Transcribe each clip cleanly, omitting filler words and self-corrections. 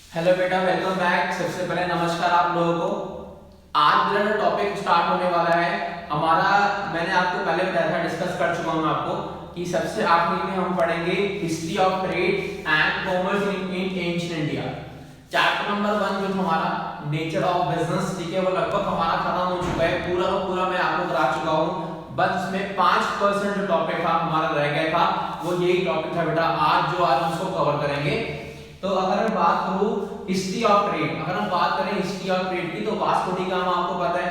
Hello बेटा, welcome back. सबसे पहले नमस्कार आप लोगों को। आज मेरा जो टॉपिक स्टार्ट होने वाला है हमारा, मैंने आपको पहले बताया था, डिस्कस कर चुका हूं मैं आपको कि सबसे आखिरी में हम पढ़ेंगे history of trade and commerce in ancient India. Chapter number 1 जो हमारा नेचर ऑफ बिजनेस, ठीक है, वो लगभग हमारा खत्म हो चुका है। पूरा का पूरा मैं आपको करा चुका हूँ। बस इसमें 5% जो टॉपिक था हमारा रह गया था, वो यही टॉपिक था बेटा। आज हम उसको कवर करेंगे। तो अगर मैं बात करूं हिस्ट्री ऑफ ट्रेड, अगर हम बात करें हिस्ट्री ऑफ ट्रेड की, तो वास्को डी गामा आपको पता है,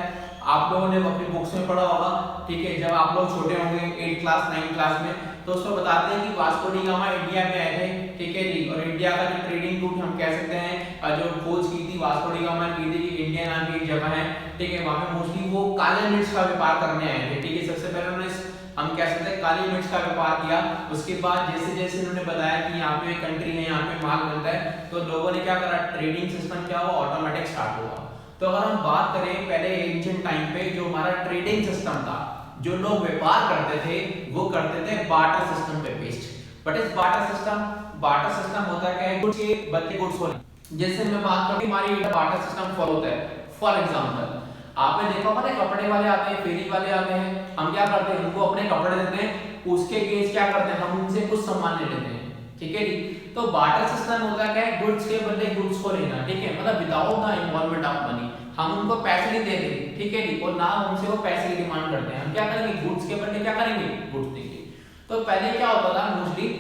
आप लोगों ने अपनी बुक्स में पढ़ा होगा, ठीक है। जब आप लोग छोटे होंगे 8 क्लास 9 क्लास में, तो उसमें बताते हैं कि वास्को डी गामा इंडिया में आए थे, ठीक है जी। और इंडिया का जो ट्रेडिंग रूट हम कह सकते हैं, जो खोज की थी वास्को डी गामा की थी कि इंडिया नाम की एक जगह है, ठीक है, वहां पे मोस्टली वो काले मिर्च का व्यापार करने आए थे, ठीक है। सबसे पहले उन्होंने हम कह सकते हैं काली मिर्च का व्यापार किया। उसके बाद जैसे जैसे उन्होंने बताया कि यहाँ पे कंट्री है, यहाँ पे माल बनता है, तो लोगों ने क्या करा, ट्रेडिंग सिस्टम क्या हुआ, ऑटोमेटिक स्टार्ट हुआ। तो अगर हम बात करें पहले एंशिएंट टाइम पे, जो हमारा ट्रेडिंग सिस्टम था, जो लोग व्यापार करते थे वो करते थे बार्टर सिस्टम पे बेस्ड। बट इस बार्टर सिस्टम होता क्या है, गुड्स के बदले गुड्स होने। जैसे मैं बात करूं हमारी बार्टर सिस्टम फॉलो होता है। फॉर एग्जांपल आपने देखा होगा ना, कपड़े वाले आते हैं, फेरी वाले आते हैं, हम क्या करते हैं, उनको अपने कपड़े देते हैं, उसके केस क्या करते हैं, हम उनसे कुछ सामान ले लेते हैं, ठीक है जी। तो बार्टर सिस्टम होता क्या है, गुड्स के बदले गुड्स को लेना, ठीक है, मतलब without the involvement of money. हम उनको पैसे नहीं देते, ठीक है जी, और ना उनसे वो पैसे की डिमांड करते हैं। हम क्या करेंगे, गुड्स के बदले क्या करेंगे, गुड्स देंगे। तो पहले क्या होता था मोस्टली,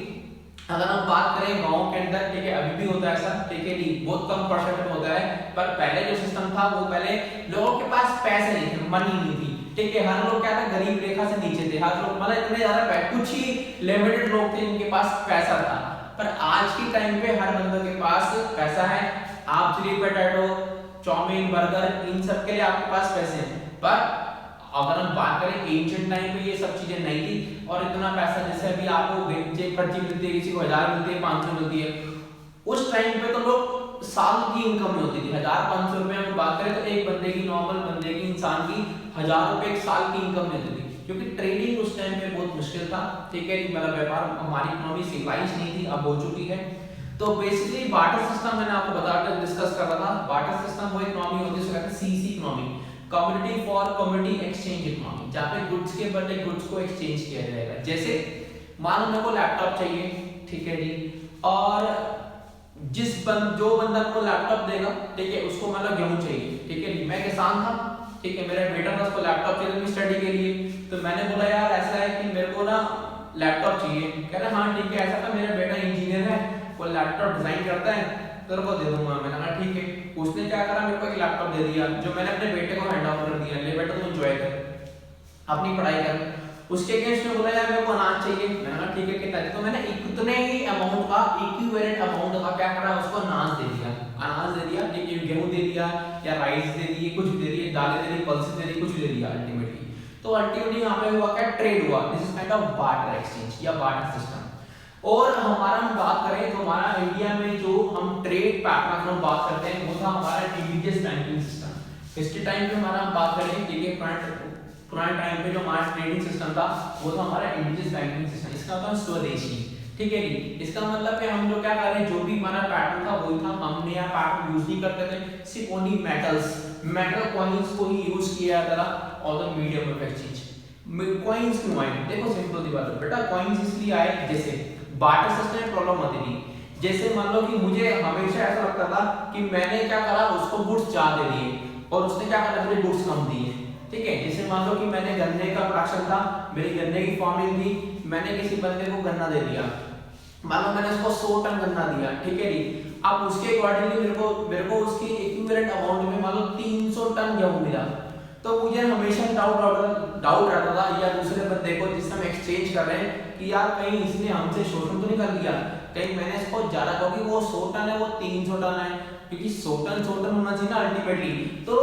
अगर हम बात करें गांव के अंदर, ठीक है, अभी भी होता है ऐसा, ठीक है जी, बहुत कम परसेंट में होता है। पर पहले जो सिस्टम था, वो पहले लोगों के पास पैसे नहीं थे, मनी नहीं थी, ठीक है। हर लोग क्या था, गरीब रेखा से नीचे थे, हर लोग, मतलब इतने ज्यादा कुछ ही लिमिटेड लोग थे जिनके पास पैसा था। पर आज के टाइम पे हर बंदे के पास पैसा है। आप चिली पोटैटो, चाउमीन, बर्गर, इन सब के लिए आपके पास पैसे हैं। पर अगर हम बात करें एंशिएंट टाइम पे, ये सब चीजें नहीं थी। और इतना पैसा, जैसे अभी आपको चेक पर्ची मिलती है, किसी को 1000 मिलती है, 500 मिलती है, उस टाइम पे तो लोग साल की इनकम में होती थी 1000-500 रुपए। हम बात करें तो एक बंदे की, नॉर्मल बंदे की, इंसान की 1000 रुपए एक साल की इनकम में होती थी, क्योंकि ट्रेडिंग उस टाइम पे बहुत मुश्किल था, ठीक है। मतलब व्यापार, हमारी इकोनॉमी सिविलाइज नहीं थी, अब हो चुकी है। तो बेसिकली बार्टर सिस्टम मैंने आपको बताकर डिस्कस कर रहा था। बार्टर सिस्टम वो इकोनॉमी होती है जिसको कहते हैं CC economy, community for community exchange economy, जहाँ पे गुड्स के बदले गुड्स को एक्सचेंज किया जाएगा। जैसे मान लो मेरे को लैपटॉप चाहिए, ठीक है जी, और जो बंदा को लैपटॉप देगा, ठीक है, उसको मतलब गेहूं चाहिए, ठीक है जी। मैं किसान था, ठीक है, मेरा बेटा था, उसको लैपटॉप चाहिए स्टडी के लिए। तो मैंने बोला यार ऐसा है कि मेरे को ना लैपटॉप चाहिए। कह रहा हाँ ठीक है, ऐसा था, मेरा बेटा इंजीनियर है, वो लैपटॉप डिजाइन करता है, तेरे को दे दूंगा। मैंने कहा ठीक है। उसने क्या करा, मेरे को एक लैपटॉप दे दिया, जो मैंने अपने बेटे को हैंड ओवर कर दिया, ले बेटा तुम एंजॉय कर, अपनी पढ़ाई कर। उसके अगेंस्ट में बोला यार मेरे को अनाज चाहिए। मैंने कहा ठीक है, कितना? तो मैंने इतने ही अमाउंट का, इक्विवेलेंट अमाउंट का क्या करा, उसको अनाज दे दिया, अनाज दे दिया, ठीक है, गेहूं दे दिया या राइस दे दिए, कुछ भी दे दिए, दालें दे दी, पल्सेस दे दी, कुछ भी दे दिया अल्टीमेटली। तो अल्टीमेटली यहाँ पे हुआ क्या, ट्रेड हुआ। This is kind of barter exchange या बार्टर सिस्टम। और हमारा हम बात करें तो हमारा इंडिया में जो हम ट्रेड पैटर्न हम बात करते हैं, वो था हमारा indigenous banking system. History time पे हमारा हम बात करें, ठीक है, पुराने टाइम पे जो हमारा ट्रेडिंग सिस्टम था, वो था हमारा इंडिजियस बैंकिंग सिस्टम। इसका मतलब स्वदेशी, ठीक है जी। इसका मतलब कि हम लोग क्या कर रहे हैं, जो भी हमारा पैटर्न था वही था। हमने यहाँ पैटर्न यूज नहीं करते थे, सिर्फ ओनली मेटल कॉइंस को ही यूज किया जाता था और the medium of exchange. Coins क्यों आए, देखो सिंपल सी बात है बेटा, कॉइंस इसलिए आए, जैसे बार्टर सिस्टम में प्रॉब्लम आती थी। जैसे मान लो कि मुझे हमेशा ऐसा लगता था कि मैंने क्या करा, उसको गुड्स ज्यादा दे दिए और उसने क्या करा, मुझे गुड्स कम दिए, ठीक है। जैसे मान लो कि मैंने गन्ने का प्रोडक्शन था, मेरी गन्ने की फार्मिंग थी, मैंने किसी बंदे को गन्ना दे दिया, मान लो मैंने उसको 100 टन गन्ना दिया, ठीक है जी। अब उसके अकॉर्डिंगली मेरे को उसकी इक्विवेलेंट अमाउंट में मान लो 300 टन गेहूं मिला। तो मुझे हमेशा डाउट रहता था, या दूसरे बंदे को जिससे हम एक्सचेंज कर रहे हैं, कि यार कहीं इसने हमसे शोषण तो नहीं कर लिया, कहीं मैंने इसको ज्यादा, क्योंकि वो 100 टन है, वो 300 टन है, क्योंकि 100 टन होना चाहिए ना अल्टीमेटली। तो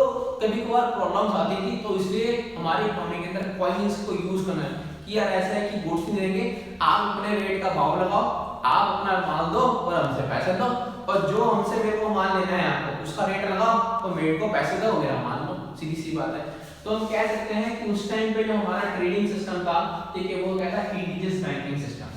कभी कभार प्रॉब्लम्स आती थी, तो इसलिए हमारी इकोनॉमी के अंदर कॉइंस को यूज करना है कि यार ऐसा है कि गुड्स नहीं देंगे, आप अपने रेट का भाव लगाओ, आप अपना माल दो और हमसे पैसे दो, और जो हमसे मेरे को माल लेना है आपको उसका रेट लगाओ और मेरे को पैसे दो, मेरा माल लो, सीधी सी बात है। तो हम कह सकते हैं कि उस टाइम पे जो हमारा ट्रेडिंग सिस्टम था, ठीक है, वो क्या था, इंडिजियस बैंकिंग सिस्टम।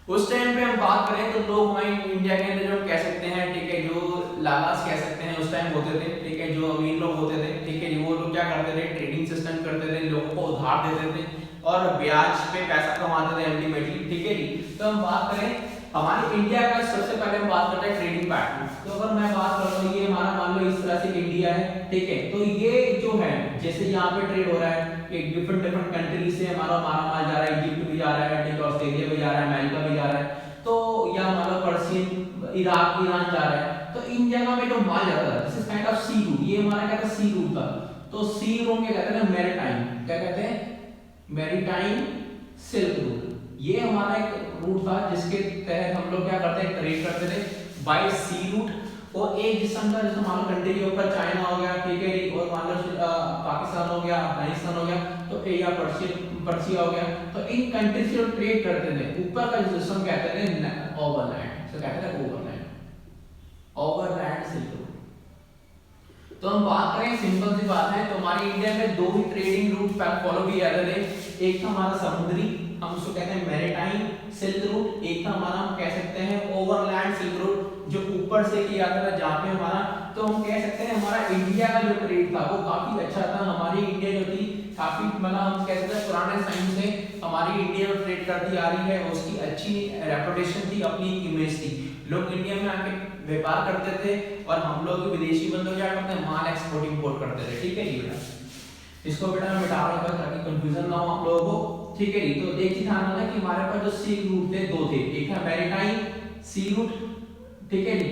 उस टाइम पे हम बात करें तो लोग हमारे इंडिया के अंदर जो कह सकते हैं, ठीक है, जो लालास कह सकते हैं उस टाइम होते थे, ठीक है, जो अमीर लोग होते थे, ठीक है, वो लोग क्या करते थे, ट्रेडिंग सिस्टम करते थे, लोगों को उधार देते थे और ब्याज पे पैसा कमाते थे अल्टीमेटली, ठीक है जी। तो हम बात करें हमारे इंडिया का, सबसे पहले हम बात करते हैं ट्रेडिंग पैटर्न। तो अगर मैं बात करता हूँ, ये हमारा मान लो इस तरह से इंडिया है, ठीक है, तो ये जो है जैसे यहाँ पे ट्रेड हो रहा है, एक डिफरेंट डिफरेंट कंट्री से हमारा माल जा रहा है, इजिप्ट भी जा रहा है, ठीक है, ऑस्ट्रेलिया भी जा रहा है, अमेरिका भी जा रहा है, तो या मान लो पर्शियन, इराक, ईरान जा रहा है, तो इन जगह में जो माल जाता है this is kind of sea route, ये हमारा क्या था, सी रूट था। तो सी रूट क्या कहते हैं, मैरीटाइम, क्या कहते हैं, मैरीटाइम सिल्क रूट। ये हमारा एक रूट था जिसके तहत हम लोग क्या करते हैं, ट्रेड करते थे बाय सी रूट। और एक जिसम का, जैसे मान लो कंट्री के ऊपर चाइना हो गया, ठीक है, और मान लो पाकिस्तान हो गया, अफगानिस्तान हो गया, तो या पर्सिया हो गया, तो इन कंट्री से जो ट्रेड करते थे, ऊपर का जो सिस्टम कहते थे ओवरलैंड, तो कहते थे ओवरलैंड सिल्क रूट। तो हम बात करें, सिंपल सी बात है, तो हमारे इंडिया में दो ही ट्रेडिंग रूट फॉलो किए जाते थे। एक था हमारा समुद्री, हम उसको कहते हैं मैरीटाइम सिल्क रूट, एक था हमारा हम कह सकते हैं ओवरलैंड सिल्क रूट, जो ऊपर से किया जाता था, जहाँ पे हमारा, तो हम कह सकते हैं हमारा इंडिया का जो ट्रेड था वो काफी अच्छा था। हमारी इंडिया जो थी काफी, मतलब हम कह सकते हैं पुराने टाइम से हमारी इंडिया में ट्रेड करती आ रही है, उसकी अच्छी रेपुटेशन थी, अपनी इमेज थी, लोग इंडिया में आके व्यापार करते थे और हम लोग विदेशी बंदों क्या करते हैं, माल एक्सपोर्ट इंपोर्ट करते थे, ठीक है जी बेटा। इसको बेटा मैं मिटा रहा हूं ताकि कंफ्यूजन ना हो आप लोगों को, ठीक है जी। तो एक चीज ध्यान रखना कि हमारे पास जो सी रूट थे दो थे, एक था मैरीटाइम सी रूट, ठीक है जी,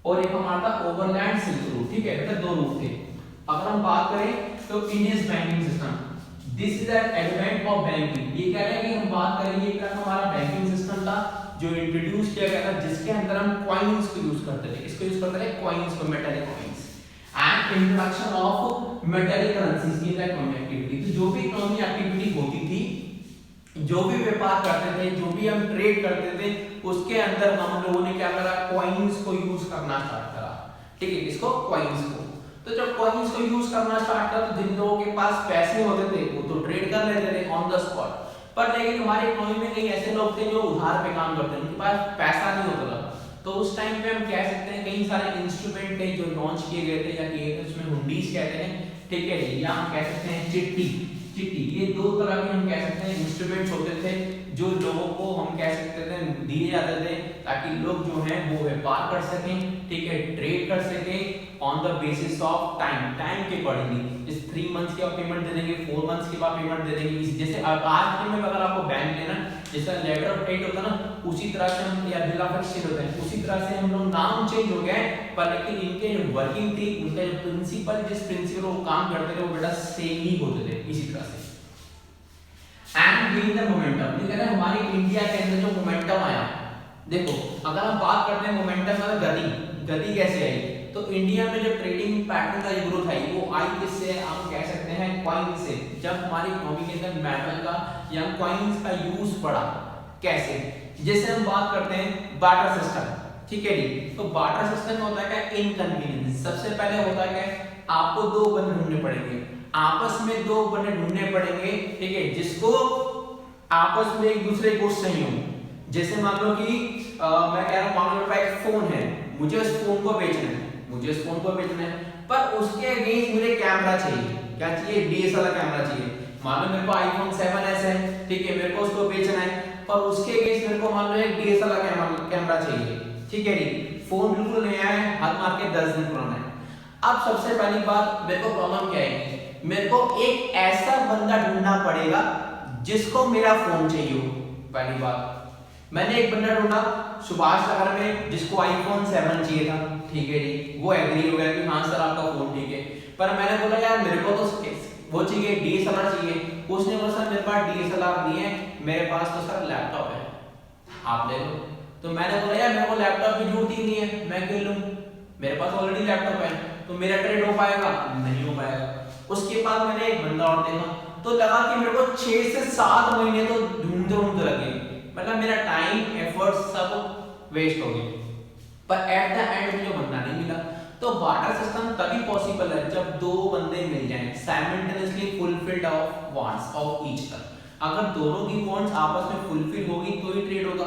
और एक हमारा था ओवरलैंड सिल्क रूट, ठीक है बेटा, दो रूट थे। अगर हम बात करें तो Indian banking system, this is an advent of banking, ये कह रहे हैं कि हम बात करेंगे कि हमारा बैंकिंग सिस्टम था जो इंट्रोड्यूस किया गया था, जिसके अंदर हम कॉइन्स को यूज करते थे, इसको यूज करते थे कॉइन्स को, metallic coins, and introduction of metallic currencies in the economic activity. तो जो भी इकोनॉमिक एक्टिविटी होती थी, जो भी व्यापार करते थे, जो भी हम ट्रेड करते थे, उसके अंदर हम लोगों ने क्या करा, कॉइन्स को यूज करना स्टार्ट करा, ठीक है, इसको कॉइन्स को। तो जब कॉइन्स को यूज करना स्टार्ट करा तो जिन लोगों के पास पैसे होते थे वो तो ट्रेड कर लेते थे ऑन द स्पॉट, पर लेकिन हमारी इकोनॉमी में कई ऐसे लोग थे जो उधार पे काम करते थे, उनके पास पैसा नहीं होता था। तो उस टाइम पे हम कह सकते हैं कई सारे इंस्ट्रूमेंट थे जो लॉन्च किए गए थे, या किए थे, उसमें हुंडीज कहते हैं, ठीक है, या हम कह सकते हैं चिट्टी, ये दो तरह के हम कह सकते हैं इंस्ट्रूमेंट्स होते थे जो लोगों को हम कह सकते थे दिए जाते थे, ताकि लोग जो हैं वो व्यापार कर सकें, ठीक है, ट्रेड कर सकें on the basis of time के अकॉर्डिंगली। इस 3 मंथ्स के पेमेंट दे देंगे, 4 मंथ्स के बाद पेमेंट दे देंगे। जैसे आज के में अगर आपको बैंक लेना, जैसा लेटर ऑफ क्रेडिट होता है ना, उसी तरह से हम, या बिल ऑफ एक्सचेंज होता है, उसी तरह से हम लोग नाम चेंज हो गए, पर लेकिन इनके जो वर्किंग थी, उनका जो प्रिंसिपल, जिस प्रिंसिपल वो काम करते थे वो बेटा सेम ही होते थे, इसी तरह से। एंड गेन द मोमेंटम, ये कह रहे हैं हमारी इंडिया के अंदर जो मोमेंटम आया, देखो अगर हम बात करते हैं मोमेंटम मतलब गति कैसे आई, तो इंडिया में जो ट्रेडिंग पैटर्न का जो ग्रोथ आई वो आई किससे, हम कह सकते हैं कॉइन से। जब हमारी इकोनॉमी के अंदर मेटल का या कॉइन्स का यूज बढ़ा, कैसे, जैसे हम बात करते हैं बार्टर सिस्टम, ठीक है जी। तो बार्टर सिस्टम में होता है क्या, इनकन्वीनियंस। सबसे पहले होता है क्या, आपको दो बंदे ढूंढने पड़ेंगे, आपस में दो बंदे ढूंढने पड़ेंगे, ठीक है, जिसको आपस में एक दूसरे को सही हो। जैसे मान लो कि मैं कह रहा हूं, मान लो मेरे पास एक फोन है, मुझे उस फोन को बेचना है, पर उसके अगेंस्ट मुझे कैमरा चाहिए, क्या चाहिए, डीएसएलआर कैमरा चाहिए। मान लो मेरे को आईफोन 7s है, ठीक है, मेरे को उसको बेचना है, पर उसके अगेंस्ट मेरे को मान लो एक डीएसएलआर कैमरा चाहिए, ठीक है जी। फोन बिल्कुल नया है, हाथ मार के 10 दिन पुराना है। अब सबसे पहली बात, मेरे को प्रॉब्लम क्या है, मेरे को एक ऐसा बंदा ढूंढना पड़ेगा जिसको मेरा फोन चाहिए हो। पहली बात, मैंने एक बंदा ढूंढा सुभाष नगर में जिसको आईफोन 7 चाहिए था, ठीक है जी, वो एग्री हो गया कि हाँ सर आपका फोन ठीक है, पर मैंने बोला यार मेरे को तो वो चाहिए, डीएसएलआर चाहिए। उसने बोला सर मेरे पास डीएसएलआर नहीं है, मेरे पास तो सर लैपटॉप है, आप ले लो। तो मैंने बोला यार मेरे को लैपटॉप की जरूरत ही नहीं है, मैं क्यों लूं, मेरे पास ऑलरेडी लैपटॉप है, तो मेरा ट्रेड हो पाएगा, नहीं हो पाएगा। उसके बाद मैंने एक बंदा और देखा, तो लगा कि मेरे को 6 से 7 महीने तो ढूंढते लगे, मतलब मेरा टाइम एफर्ट सब वेस्ट हो गए, पर एट द एंड मुझे बंदा नहीं मिला। तो बार्टर सिस्टम तभी पॉसिबल है जब दो बंदे मिल जाएं, simultaneously fulfilled of wants of each other. अगर दोनों की वांट्स आपस में फुलफिल होगी तो ही ट्रेड होगा,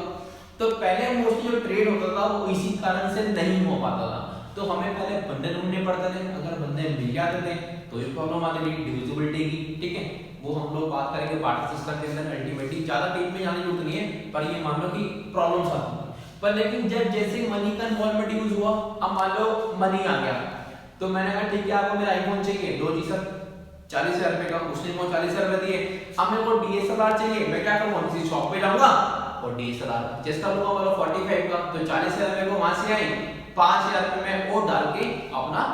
तो पहले मोस्टली जो ट्रेड होता था वो इसी कारण से नहीं हो पाता था, तो हमें पहले बंदे ढूंढने पड़ते थे, अगर बंदे मिल जाते थे तो ये प्रॉब्लम आती थी डिविजिबिलिटी की, ठीक है। वो हम लोग बात करेंगे बार्टर सिस्टम के अंदर। अल्टीमेटली ज्यादा डीप में जाने की जरूरत नहीं है, पर ये मान लो कि प्रॉब्लम्स आती थी। पर लेकिन जब जैसे मनी का इन्वॉल्वमेंट यूज हुआ, अब मान लो मनी आ गया, तो मैंने कहा ठीक है आपको मेरा आईफोन चाहिए, लो जी सर 40,000 रुपए का, उसने मुझे 40,000 रुपए दिए। अब मेरे को डीएसएलआर चाहिए, मैं क्या करूंगा, किसी शॉप पे जाऊंगा और डीएसएलआर परचेस कर लूंगा, मतलब 45 का, तो 40,000 रुपए को वहां से आए, 5,000 रुपए में और डाल के अपना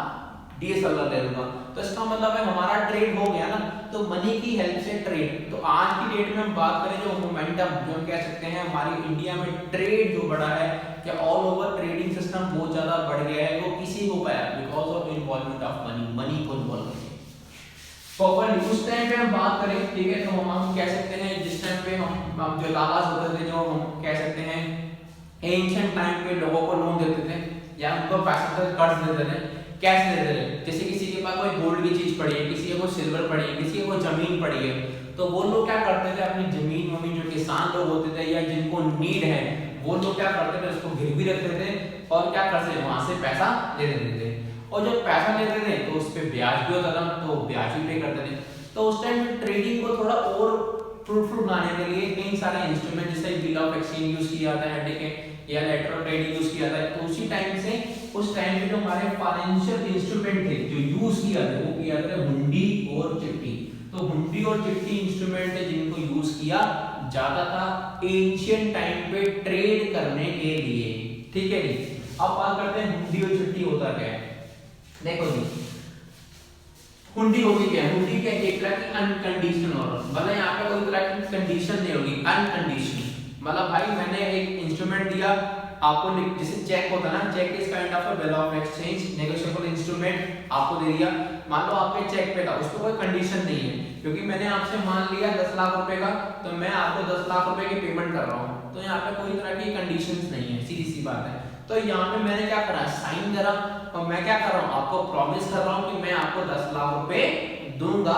डीएसएलआर ले लूंगा। तो इसका मतलब है हमारा ट्रेड हो गया ना, तो मनी की हेल्प से ट्रेड। तो आज की डेट में हम बात करें जो मोमेंटम, जो हम कह सकते हैं हमारी इंडिया में ट्रेड जो बढ़ा है, कि ऑल ओवर ट्रेडिंग सिस्टम बहुत ज्यादा बढ़ गया है, वो किसी को पाया because of involvement of money, money को इन्वॉल्व करके। प्रॉपर उस टाइम पे हम बात करें, ठीक है, तो हम कह सकते हैं जिस टाइम पे हम जो लालास होते थे, जो हम कह सकते हैं एंशिएंट टाइम पे लोगों को लोन देते थे या उनको पैसे कर्ज देते थे, कैश देते थे। जैसे किसी के पास कोई गोल्ड की चीज पड़ी है, किसी के कोई सिल्वर पड़ी है, किसी के कोई जमीन पड़ी है, तो वो लोग क्या करते थे, अपनी जमीन वमीन जो किसान लोग होते थे या जिनको नीड है, वो लोग क्या करते थे, उसको गिरवी रखते थे और क्या करते थे, वहां से पैसा ले लेते थे। और जब पैसा लेते थे तो उस पर ब्याज भी होता था, तो ब्याज भी पे करते थे। तो उस टाइम ट्रेडिंग को थोड़ा और फ्रूटफुल बनाने के लिए कई सारे इंस्ट्रूमेंट जैसे बिल ऑफ एक्सचेंज यूज किया जाता है, ठीक है, या लेटर ऑफ ट्रेड यूज किया जाता है। तो उसी टाइम से उस टाइम पे जो हमारे फाइनेंशियल इंस्ट्रूमेंट थे जो यूज किया था, वो किया था हुंडी और चिट्ठी। तो हुंडी और चिट्ठी इंस्ट्रूमेंट है जिनको यूज किया जाता था एंशिएंट टाइम पे ट्रेड करने के लिए, ठीक है जी। अब बात करते हैं हुंडी और चिट्ठी होता क्या है। देखो जी, हुंडी होगी क्या, हुंडी क्या एक तरह की अनकंडीशनल ऑर्डर, मतलब यहाँ पे कोई तरह की कंडीशन नहीं होगी, अनकंडीशनल। मतलब भाई मैंने एक इंस्ट्रूमेंट दिया आपको, जैसे चेक होता है ना, cheque is kind of a bill of exchange, negotiable instrument आपको दे दिया। मान लो आपके चेक पे था, उस पर कोई कंडीशन नहीं है, क्योंकि मैंने आपसे मान लिया 10 लाख रुपए का, तो मैं आपको 10 लाख रुपए की पेमेंट कर रहा हूँ, तो यहाँ पे कोई तरह की कंडीशंस नहीं है, सीधी सी बात है। तो यहाँ पे मैंने क्या करा, साइन करा, और मैं क्या कर रहा हूँ, आपको प्रॉमिस कर रहा हूँ कि मैं आपको 10 लाख रुपए दूंगा।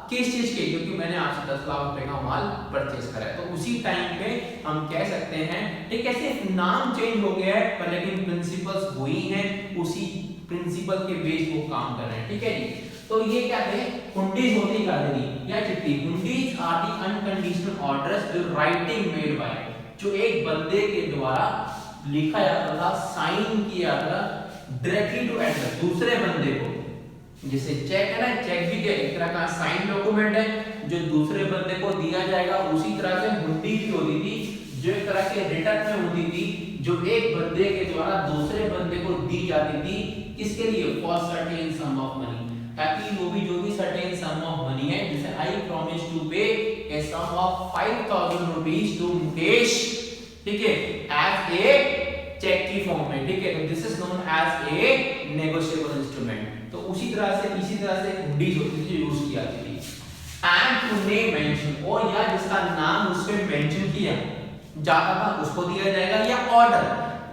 किस चीज के, क्योंकि मैंने आपसे 10 लाख रुपए का माल परचेज करा है। तो उसी टाइम पे हम कह सकते हैं, ठीक है, सिर्फ नाम चेंज हो गया है पर लेकिन प्रिंसिपल्स वही हैं, उसी प्रिंसिपल के बेस वो काम कर रहे हैं, ठीक है जी। तो ये क्या थे, हुंडीज होती क्या थी या चिट्ठी। Hundis are the unconditional orders जो राइटिंग मेड बाय, जो एक बंदे के द्वारा लिखा जाता था, साइन किया जाता था डायरेक्टली टू एड्रेस, दूसरे बंदे को। जैसे चेक है ना, चेक भी क्या एक तरह का साइन डॉक्यूमेंट है जो दूसरे बंदे को दिया जाएगा। उसी तरह से हुंडी भी होती थी जो एक तरह के रिटर्न में होती थी, जो एक बंदे के द्वारा दूसरे बंदे को दी जाती थी। किसके लिए, for certain sum of money, ताकि वो भी जो भी सर्टेन सम ऑफ मनी है, जैसे आई promise to pay a sum of 5,000 rupees to Mukesh, ठीक है, एज ए चेक की फॉर्म में, ठीक है। तो this is known as a negotiable instrument. तो उसी तरह से इसी तरह से हुंडीज होती थी जो यूज की जाती थी। एंड टू नेम मेंशन, और या जिसका नाम उस पे मेंशन किया जाता था उसको दिया जाएगा, या ऑर्डर,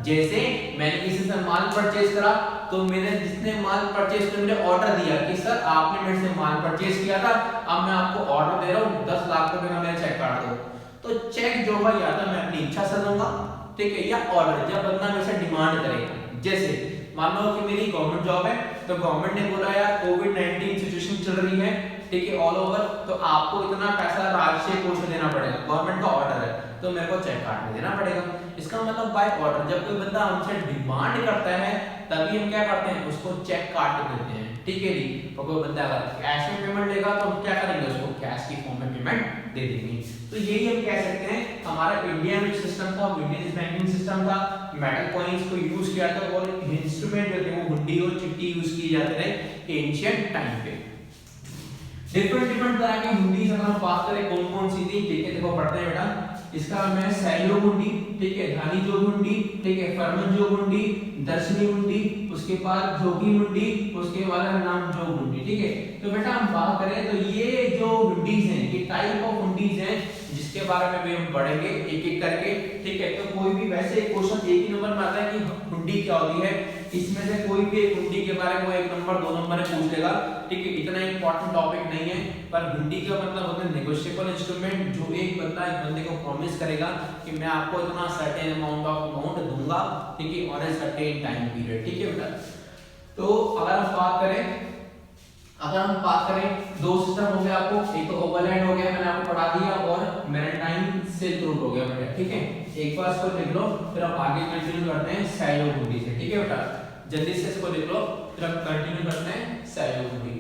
जैसे मैंने किसी से माल परचेज करा, तो मैंने जिसने माल परचेज किया मुझे ऑर्डर दिया कि सर आपने मेरे से माल परचेज किया था, अब मैं आपको ऑर्डर दे रहा हूँ 10 लाख रुपए का मेरा चेक काट दो। तो चेक जो है या तो मैं अपनी इच्छा से दूंगा, ठीक है, या ऑर्डर जब बंदा मेरे से डिमांड करेगा। जैसे मान लो कि मेरी गवर्नमेंट जॉब है, तो गवर्नमेंट ने बोला यार कोविड-19 सिचुएशन चल रही है, ठीक है, ऑल ओवर, तो आपको इतना पैसा राज्य कोष में देना पड़ेगा, गवर्नमेंट का ऑर्डर है, तो मेरे को चेक काट में देना पड़ेगा। इसका मतलब बाय ऑर्डर, जब कोई बंदा हमसे डिमांड करता है तभी हम क्या करते हैं, उसको चेक काट के देते हैं, ठीक है जी। और कोई बंदा अगर कैश में पेमेंट लेगा तो हम क्या करेंगे, उसको कैश की फॉर्म में पेमेंट दे देंगे। तो यही हम कह सकते हैं हमारा इंडिया में सिस्टम था, इंडियन बैंकिंग सिस्टम था, मेटल कॉइंस को यूज किया था, और इंस्ट्रूमेंट जो थे वो हुंडी और चिट्ठी यूज किए जाते थे एंशिएंट टाइम पे। डिफरेंट तरह की हुंडीज अगर हम बात करें कौन कौन सी थी, ठीक है, देखो पढ़ते हैं बेटा। इसका मैं सहयोग हुंडी, ठीक है, धानी जोग हुंडी, ठीक है, फरमान जोग हुंडी, दर्शनी हुंडी, उसके बाद जोगी हुंडी, उसके बाद नाम जोग हुंडी, ठीक है। तो बेटा हम बात करें तो ये जो हुंडीज हैं, ये टाइप ऑफ हुंडीज हैं इसके बारे में भी हम पढ़ेंगे एक एक करके, ठीक है। तो कोई भी वैसे क्वेश्चन एक ही नंबर में आता है कि हुंडी क्या होती है, इसमें से कोई भी एक हुंडी के बारे में वो 1 नंबर 2 नंबर में पूछ लेगा, ठीक है। इतना इंपॉर्टेंट टॉपिक नहीं है, पर हुंडी का मतलब होता है नेगोशिएबल इंस्ट्रूमेंट, जो एक बंदे को प्रॉमिस करेगा कि मैं आपको इतना सर्टेन अमाउंट दूंगा, ठीक है, और ए सर्टेन टाइम पीरियड, ठीक है बेटा। तो अगर हम बात करें दो सिस्टम हो गया आपको, एक तो ओवरलैंड हो गया मैंने आपको पढ़ा दिया, और मैरीटाइम सिल्क रूट हो गया बेटा, ठीक है। एक बार इसको लिख लो, फिर हम आगे कंटिन्यू करते हैं सैयो हुंडी से, ठीक है बेटा। जल्दी से इसको लिख लो, फिर हम कंटिन्यू करते हैं सैयो हुंडी।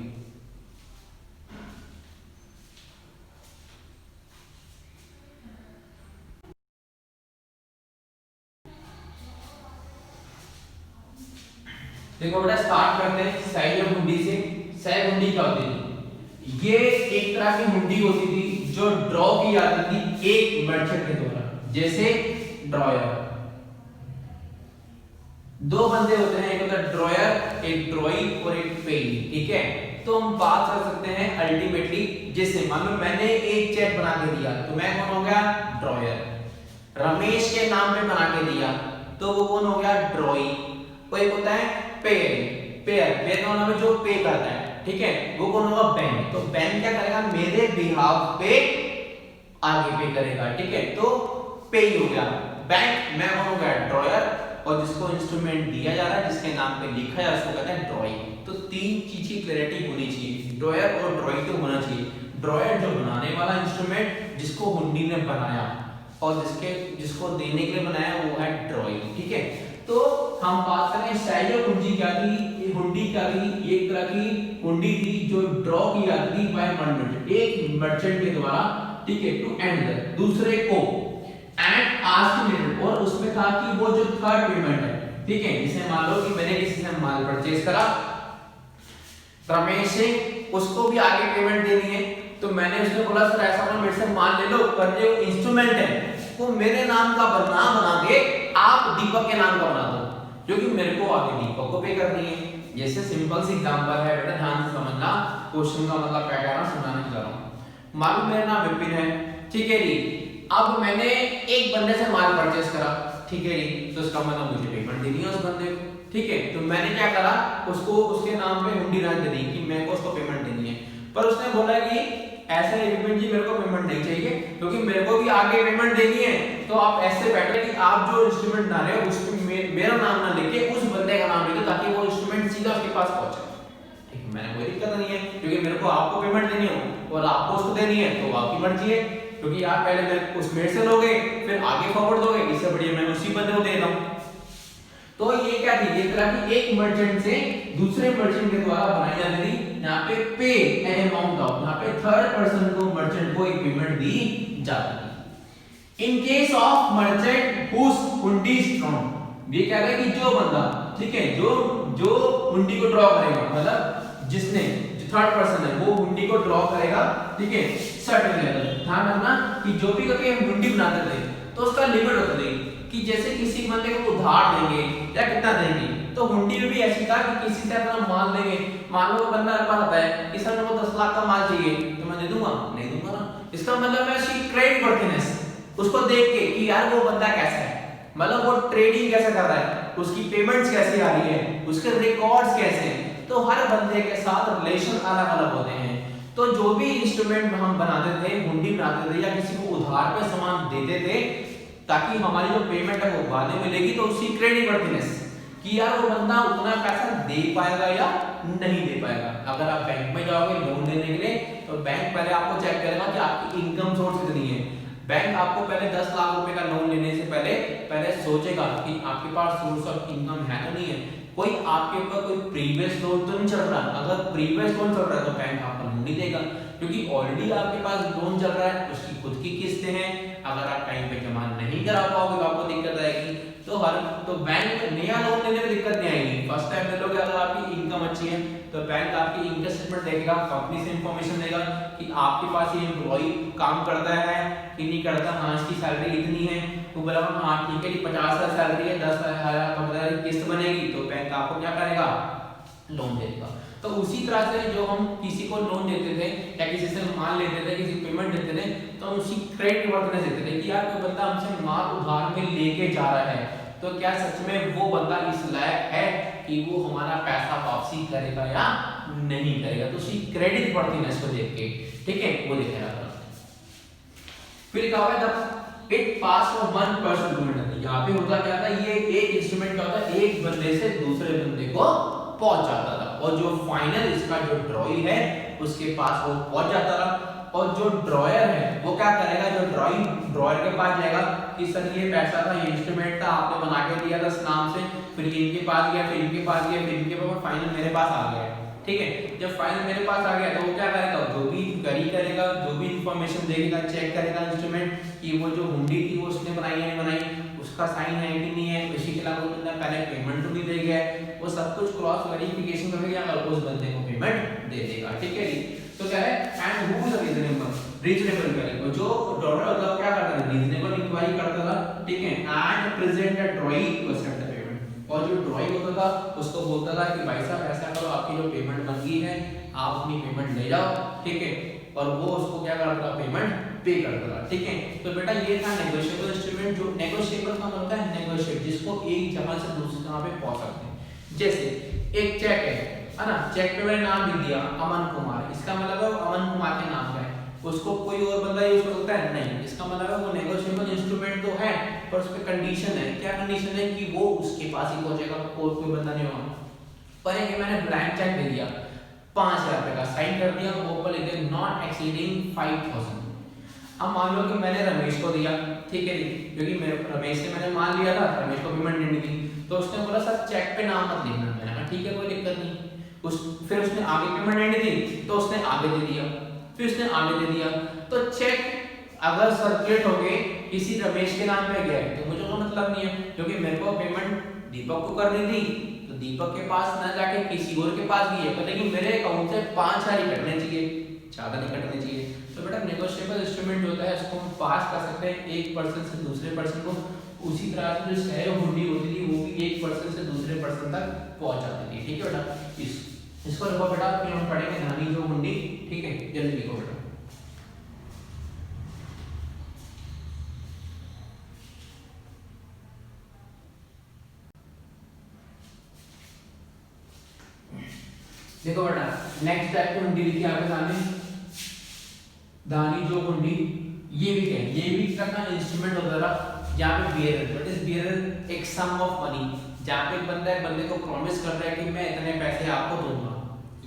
देखो बेटा स्टार्ट करते हैं सैयो हुंडी से। सैयो हुंडी क्या होती है? ये एक तरह की हुंडी होती थी जो ड्रॉ की जाती थी एक मर्चेंट के द्वारा, जैसे ड्रॉयर। दो बंदे होते हैं, एक होता है ड्रॉयर, एक ड्रॉई और एक पेई, ठीक है। तो हम बात कर सकते हैं अल्टीमेटली, जैसे मान लो मैंने एक चेक बना के दिया, तो मैं कौन हो गया? ड्रॉयर। रमेश के नाम पे बना के दिया, तो वो कौन हो गया? ड्रॉई। और एक होता है पेयर का मतलब जो पे करता है, ठीक है, वो कौन होगा? बैंक। तो बैंक क्या करेगा? मेरे बिहाफ पे आगे पे करेगा, ठीक है। तो पे हो गया बैंक, मैं कौन हो गया? ड्रॉयर, और जिसको इंस्ट्रूमेंट दिया जा रहा है, जिसके नाम पे लिखा है, उसको कहते हैं ड्रॉइंग। तो तीन चीज की क्लैरिटी होनी चाहिए, ड्रॉयर और ड्रॉइंग तो होना चाहिए। ड्रॉयर जो बनाने वाला इंस्ट्रूमेंट जिसको हुंडी ने बनाया, और जिसको देने के लिए बनाया वो है ड्रॉइंग, ठीक है। तो हम बात करें सैयो हुंडी क्या थी? ये हुंडी क्या थी? ये एक तरह की हुंडी थी जो ड्रॉ की जाती थी बाय मर्चेंट, एक मर्चेंट के द्वारा, ठीक है, टू एंड दूसरे को एंड आस्क, और उसमें था कि वो जो थर्ड पेमेंट है, ठीक है, जैसे मान लो कि मैंने किसी से माल परचेज करा, रमेश सिंह, उसको भी आगे पेमेंट देनी है, तो मैंने उसको बोला सर ऐसा मेरे से माल ले लो, पर जो इंस्ट्रूमेंट है वो मेरे नाम का ना बना के आप दीपक के नाम का बना दो, क्योंकि मेरे को आगे दीपक को पे करनी है। जैसे सिंपल सी एग्जांपल है बेटा, ध्यान से समझना, क्वेश्चन का मतलब क्या कह रहा हूं समझाने जा रहा हूं। मान लो मेरा नाम विपिन है, ठीक है जी। अब मैंने एक बंदे से माल परचेस करा, ठीक है जी, तो इसका मतलब मुझे पेमेंट देनी है उस बंदे को, ठीक है। तो मैंने क्या करा, उसको उसके नाम पे हुंडी रख दी कि मेरे को उसको पेमेंट देनी है, पर उसने बोला कि ऐसे विपिन जी मेरे को पेमेंट नहीं चाहिए, क्योंकि मेरे को भी आगे पेमेंट देनी है। तो आप ऐसे बैठे कि आप जो इंस्ट्रूमेंट बना रहे हो उसमें मेरा नाम ना लेके उस बंदे का नाम लिखो, ताकि वो इंस्ट्रूमेंट सीधा उसके पास पहुंचे, ठीक है। मैंने कोई दिक्कत नहीं है, क्योंकि मेरे को आपको पेमेंट देनी हो और आपको उसको देनी है, तो आपकी मर्जी है, क्योंकि आप पहले मेरे उस मेरे से लोगे फिर आगे फॉरवर्ड दोगे, इससे बढ़िया मैं उसी बंदे को दे देता हूं। तो ये क्या थी? एक तरह की एक मर्चेंट से दूसरे मर्चेंट के द्वारा बनाई जाती थी। यहाँ पे पे एन अमाउंट ऑफ, यहाँ पे थर्ड पर्सन को मर्चेंट को एक पेमेंट दी जाती थी। In case of merchant whose hundi strong, ये कह रहा है कि जो बंदा, ठीक है, जो हुंडी को ड्रॉ करेगा, मतलब जिसने जो थर्ड पर्सन है वो हुंडी को ड्रॉ करेगा, ठीक है, सर्टेन लेवल। ध्यान रखना कि जो भी कभी हम हुंडी बनाते थे तो उसका लिमिट होता था, कि जैसे किसी बंदे को उधार देंगे या कितना देंगे, तो हुंडी में भी ऐसी था कि किसी से अपना माल लेंगे, मान लो बंदा मेरे पास आता है कि सर मेरे को 10 लाख का माल चाहिए, तो मैं दे दूंगा? नहीं दूंगा ना। इसका मतलब मैं उसकी क्रेडिट वर्थीनेस उसको देख के कि यार वो बंदा कैसा है, मतलब वो ट्रेडिंग कैसे कर रहा है, उसकी पेमेंट्स कैसी आ रही है, उसके रिकॉर्ड्स कैसे हैं। तो हर बंदे के साथ रिलेशन अलग अलग होते हैं। तो जो भी इंस्ट्रूमेंट हम बनाते थे, हुंडी बनाते थे या किसी को उधार पे सामान देते थे, ताकि हमारी जो पेमेंट है वो बाद में मिलेगी, तो उसकी क्रेडिट वर्थीनेस कि यार वो बंदा उतना पैसा दे पाएगा या नहीं दे पाएगा। अगर आप बैंक में जाओगे लोन लेने के लिए, तो बैंक पहले आपको चेक करेगा कि आपकी इनकम सोर्स कितनी है। बैंक आपको पहले 10 लाख रुपए का लोन लेने से पहले सोचेगा कि आपके पास सोर्स ऑफ इनकम है तो नहीं है, कोई आपके ऊपर कोई प्रीवियस लोन तो नहीं चल रहा। अगर प्रीवियस लोन चल रहा है तो बैंक आपको लोन नहीं देगा, क्योंकि ऑलरेडी आपके पास लोन चल रहा है, उसकी खुद की किस्तें हैं। अगर आप टाइम पे जमा नहीं करा पाओगे तो आपको दिक्कत आएगी। तो बैंक नया लोन लेने में दिक्कत नहीं आएगी। फर्स्ट टाइम ले लोगे, अगर आपकी इनकम अच्छी है तो बैंक आपकी इनकम स्टेटमेंट देखेगा, कंपनी से इंफॉर्मेशन देगा कि आपके पास ये एम्प्लॉय काम करता है कि नहीं करता, हाँ इसकी सैलरी इतनी है, तो बोला हाँ ठीक है जी 50,000 सैलरी है, 10,000 किस्त बनेगी, तो बैंक आपको क्या करेगा? लोन देगा। तो उसी तरह से जो हम किसी को लोन देते थे या किसी से माल लेते थे, किसी पेमेंट देते थे, तो हम उसी क्रेडिट वर्तनेस देते थे कि यार कोई बंदा हमसे माल उधार में लेके जा रहा है, तो क्या सच में वो बंदा इस लायक है कि वो हमारा पैसा वापसी करेगा या नहीं करेगा। तो उसी क्रेडिट वर्तनेस को देख के, ठीक है, वो देखा जाता है। फिर क्या होगा, जब it pass from one person to another, यहाँ पे होता क्या था, ये एक इंस्ट्रूमेंट क्या होता है, एक बंदे से दूसरे बंदे को पहुंच जाता था, और जो फाइनल इसका जो ड्रॉई है उसके पास वो पहुंच जाता था। और जो ड्रॉयर है वो क्या करेगा, जो ड्रॉयर के पास जाएगा कि सर ये पैसा था, ये इंस्ट्रूमेंट था, आपने बना के दिया था इस नाम से, फिर ये इनके पास गया, फिर इनके पास गया, फिर इनके पास, फाइनल मेरे पास आ गया, ठीक है। जब फाइनल मेरे पास आ गया तो वो क्या करेगा, जो भी क्वेरी करेगा, जो भी इंफॉर्मेशन देगा, चेक करेगा इंस्ट्रूमेंट कि वो जो हुंडी थी वो उसने बनाई है नहीं बनाई, उसका साइन है कि नहीं है, उसी के अलावा बंदा पहले पेमेंट तो नहीं दे गया, वो सब कुछ क्रॉस वेरिफिकेशन करके और उस बंदे को पेमेंट दे देगा, ठीक है जी। तो क्या है, and who is reasonable enquiry, जो डॉलर होता है क्या करता है, रीजनेबल इंक्वायरी करता था, ठीक है, and present the drawing to accept the payment, और जो ड्रॉइंग होता था उसको बोलता था कि भाई साहब ऐसा करो, आपकी जो पेमेंट बन गई है आप अपनी पेमेंट ले जाओ, ठीक है, और वो उसको क्या करता था, पेमेंट पे करता था, ठीक है। तो बेटा ये था नेगोशिएबल इंस्ट्रूमेंट। जो नेगोशिएबल का मतलब होता है नेगोशिएट, जिसको एक जगह से दूसरी जगह पे पहुंच सकते हैं। जैसे एक चेक है ना, चेक पे मैंने नाम लिख दिया अमन कुमार, इसका मतलब है अमन कुमार के नाम का है, उसको कोई और बंदा यूज कर सकता है नहीं, इसका मतलब है वो नेगोशिएबल इंस्ट्रूमेंट तो है, पर उस पे कंडीशन है। क्या कंडीशन है कि वो उसके पास ही पहुंचेगा, कोई बंदा नहीं होगा। पर एक मैंने ब्लैंक चेक दे दिया 5000 रुपए का, साइन कर दिया, ऊपर लिख दिया नॉट एक्सीडिंग 5000। अब मान लो कि मैंने रमेश को दिया, ठीक है, क्योंकि रमेश से मैंने मान लिया था, रमेश को पेमेंट देनी थी, तो उसने बोला सर चेक पे नाम मत लिखना, मैंने कहा ठीक है कोई दिक्कत नहीं। फिर उसने आगे पेमेंट देनी थी तो उसने आगे दे दिया, फिर उसने आगे दे दिया, तो चेक अगर सर्कुलेट हो गए किसी रमेश के नाम पे गया तो मुझे कोई मतलब नहीं है, क्योंकि मेरे को पेमेंट दीपक को करनी थी, तो दीपक के पास ना जाके किसी और के पास गई है, लेकिन मेरे अकाउंट से 5000 ही कटने चाहिए, ज्यादा नहीं कटने चाहिए। तो बेटा नेगोशिएबल इंस्ट्रूमेंट होता है, इसको हम पास कर सकते हैं एक पर्सन से दूसरे पर्सन को, उसी तरह से जो शेयर हुंडी होती थी वो भी एक पर्सन से दूसरे पर्सन तक पहुंच जाती थी, ठीक है बेटा। इसको देखो बेटा, फिर हम पढ़ेंगे धानी जो हुंडी, ठीक है, जल्दी लिखो बेटा। देखो बेटा नेक्स्ट टाइप की हुंडी लिखी आपके सामने, धानी जो हुंडी, ये भी क्या है, ये भी का इंस्ट्रूमेंट होता था जहाँ पे बियरर, व्हाट इज बियरर, एक सम ऑफ मनी, जहाँ पे बंदा एक बंदे को प्रॉमिस कर रहा है कि मैं इतने पैसे आपको दूंगा,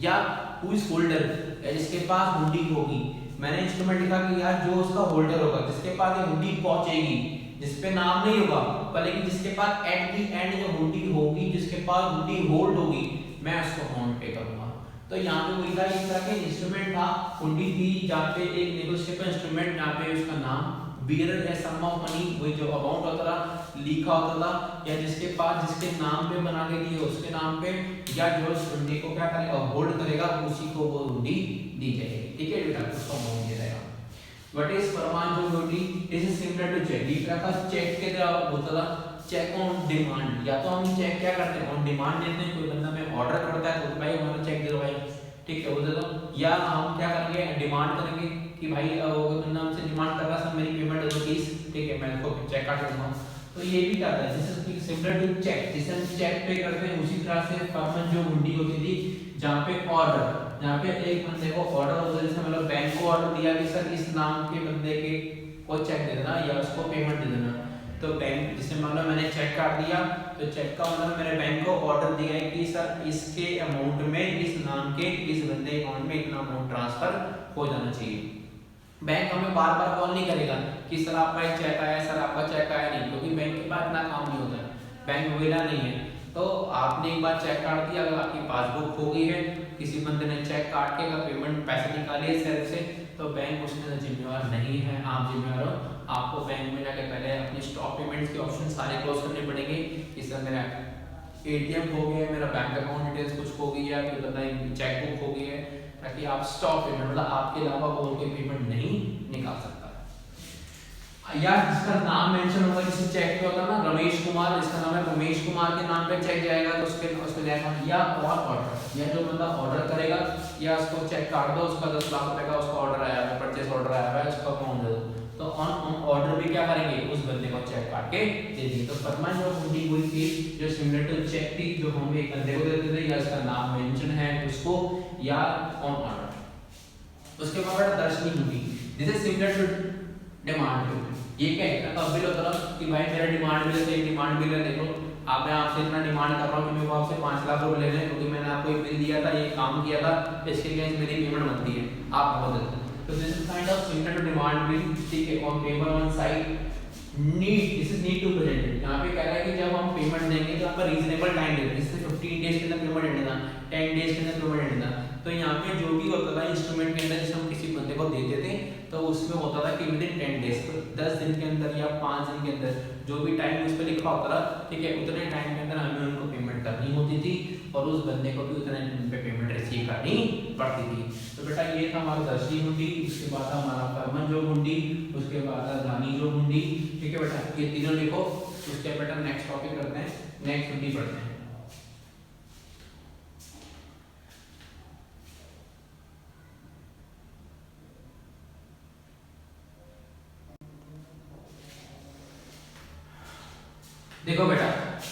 या हु इज होल्डर, जिसके पास हुंडी होगी। मैंने इंस्ट्रूमेंट लिखा कि यार जो उसका होल्डर होगा, जिसके पास ये हुंडी पहुंचेगी, जिस पे नाम नहीं होगा पर लेकिन जिसके पास एट द एंड जो हुंडी होगी, जिसके पास हुंडी होल्ड होगी, मैं उसको अमाउंट पे करूंगा। तो यहाँ पे वही था, इस तरह के इंस्ट्रूमेंट था, हुंडी थी, जहाँ पे एक नेगोशिएबल इंस्ट्रूमेंट, जहाँ पे उसका नाम बियरर है, सम ऑफ मनी, वही जो अमाउंट होता था लिखा होता था, या जिसके पास जिसके नाम पे बना के दिए उसके नाम पे, या जो उस हुंडी को क्या करेगा, होल्ड करेगा, उसी को वो हुंडी दी जाएगी, ठीक है बेटा, उसको अमाउंट दिया जाएगा। व्हाट इज परमान जो hundi, this is similar to cheque, दूसरा का चेक के तरह होता था, चेक ऑन डिमांड, या तो हम चेक क्या करते हैं, ऑन डिमांड देते हैं, कोई बंदा में ऑर्डर करता है तो भाई हमारा चेक दे दो भाई, ठीक है वो दे दो, या हम क्या करेंगे, डिमांड करेंगे कि भाई वो बंदा हमसे डिमांड कर रहा है सर मेरी पेमेंट दे दो प्लीज, ठीक है मैं उसको चेक काट दूंगा। तो ये भी करता है, जैसे सिमिलर टू चेक, जिसे हम चेक पे करते हैं, उसी तरह से परमान जो हुंडी होती थी, जहाँ पे ऑर्डर, जहाँ पे एक बंदे को ऑर्डर होता है, जैसे मतलब बैंक को ऑर्डर दिया कि सर इस नाम के बंदे के को चेक दे देना या उसको पेमेंट दे देना, तो बैंक जैसे मान लो मैंने चेक काट दिया, तो चेक का मतलब मैंने बैंक को ऑर्डर दिया है कि सर इसके अमाउंट में, इस नाम के इस बंदे अकाउंट में इतना अमाउंट ट्रांसफर हो जाना चाहिए। बैंक हमें बार बार कॉल नहीं करेगा कि सर आपका एक चेक आया है, सर आपका चेक आया नहीं, क्योंकि बैंक के पास इतना काम नहीं होता है, बैंक वगैरह नहीं है। तो आपने एक बार चेक काट दिया, अगर आपकी पासबुक खो गई है, किसी बंदे ने चेक काट के अगर पेमेंट पैसे निकाली है सेल्फ से, तो बैंक उसके जिम्मेवार नहीं है, आप जिम्मेवार हो। आपको बैंक में जाके पहले अपने स्टॉप पेमेंट्स के ऑप्शन सारे क्लोज करने पड़ेंगे कि सर मेरा एटीएम खो गया है, मेरा बैंक अकाउंट डिटेल्स कुछ खो गई है, कोई बंदा चेकबुक खो गई है, ताकि आप स्टॉप पेमेंट मतलब आपके अलावा और कोई पेमेंट नहीं निकाल सकता। या जिसका नाम मेंशन होगा, जिसे चेक पे होता है ना रमेश कुमार, इसका नाम है रमेश कुमार के नाम पे चेक जाएगा तो उसके जाएगा, या और ऑर्डर, या जो बंदा ऑर्डर करेगा या उसको चेक काट दो, उसका 10 लाख रुपए का उसका ऑर्डर आया है, परचेस ऑर्डर आया है, उसका अमाउंट दे दो, तो ऑन ऑर्डर भी क्या करेंगे, उस बंदे को चेक काट के दे देंगे। तो प्रथमा जो हुंडी हुई थी जो सिमिलर टू चेक थी, जो हम एक बंदे को देते थे या इसका नाम मेंशन है उसको, या ऑन ऑर्डर। उसके बाद Darshani hundi, this is similar to demand bill. ये क्या है, अब बिल होता है कि भाई मेरा डिमांड बिल है, डिमांड बिल है, देखो आप मैं आपसे इतना डिमांड कर रहा हूँ कि मेरे को आपसे 5 लाख रुपए लेने हैं क्योंकि मैंने आपको एक बिल दिया था, ये काम किया था, इसके लिए मेरी पेमेंट बनती है, आप मेरे को देते हैं। तो this is kind of similar to demand bill, ठीक है, on paper on sight need, this is need to present. यहाँ पे कह रहा है कि जब हम पेमेंट देंगे तो आपका रीजनेबल टाइम देते हैं, जैसे 15 डेज के अंदर पेमेंट देना, 10 डेज के अंदर पेमेंट देना। तो यहाँ पे जो भी होता था इंस्ट्रूमेंट के अंदर जैसे हम किसी बंदे को देते थे तो उसमें होता था कि विदिन 10 डेज, तो 10 दिन के अंदर या 5 दिन के अंदर जो भी टाइम उस पर लिखा होता था, ठीक है, उतने टाइम के अंदर हमें उनको पेमेंट करनी होती थी और उस बंदे को भी उतने दिन पे पेमेंट रिसीव करनी पड़ती थी। तो बेटा ये था हमारा दर्शनी हुंडी, उसके बाद था हमारा कर्मन जो हुंडी, उसके बाद था दानी जो हुंडी, ठीक है बेटा, ये तीनों लिखो। उसके बेटा नेक्स्ट टॉपिक करते हैं, नेक्स्ट हुंडी पढ़ते हैं। देखो बेटा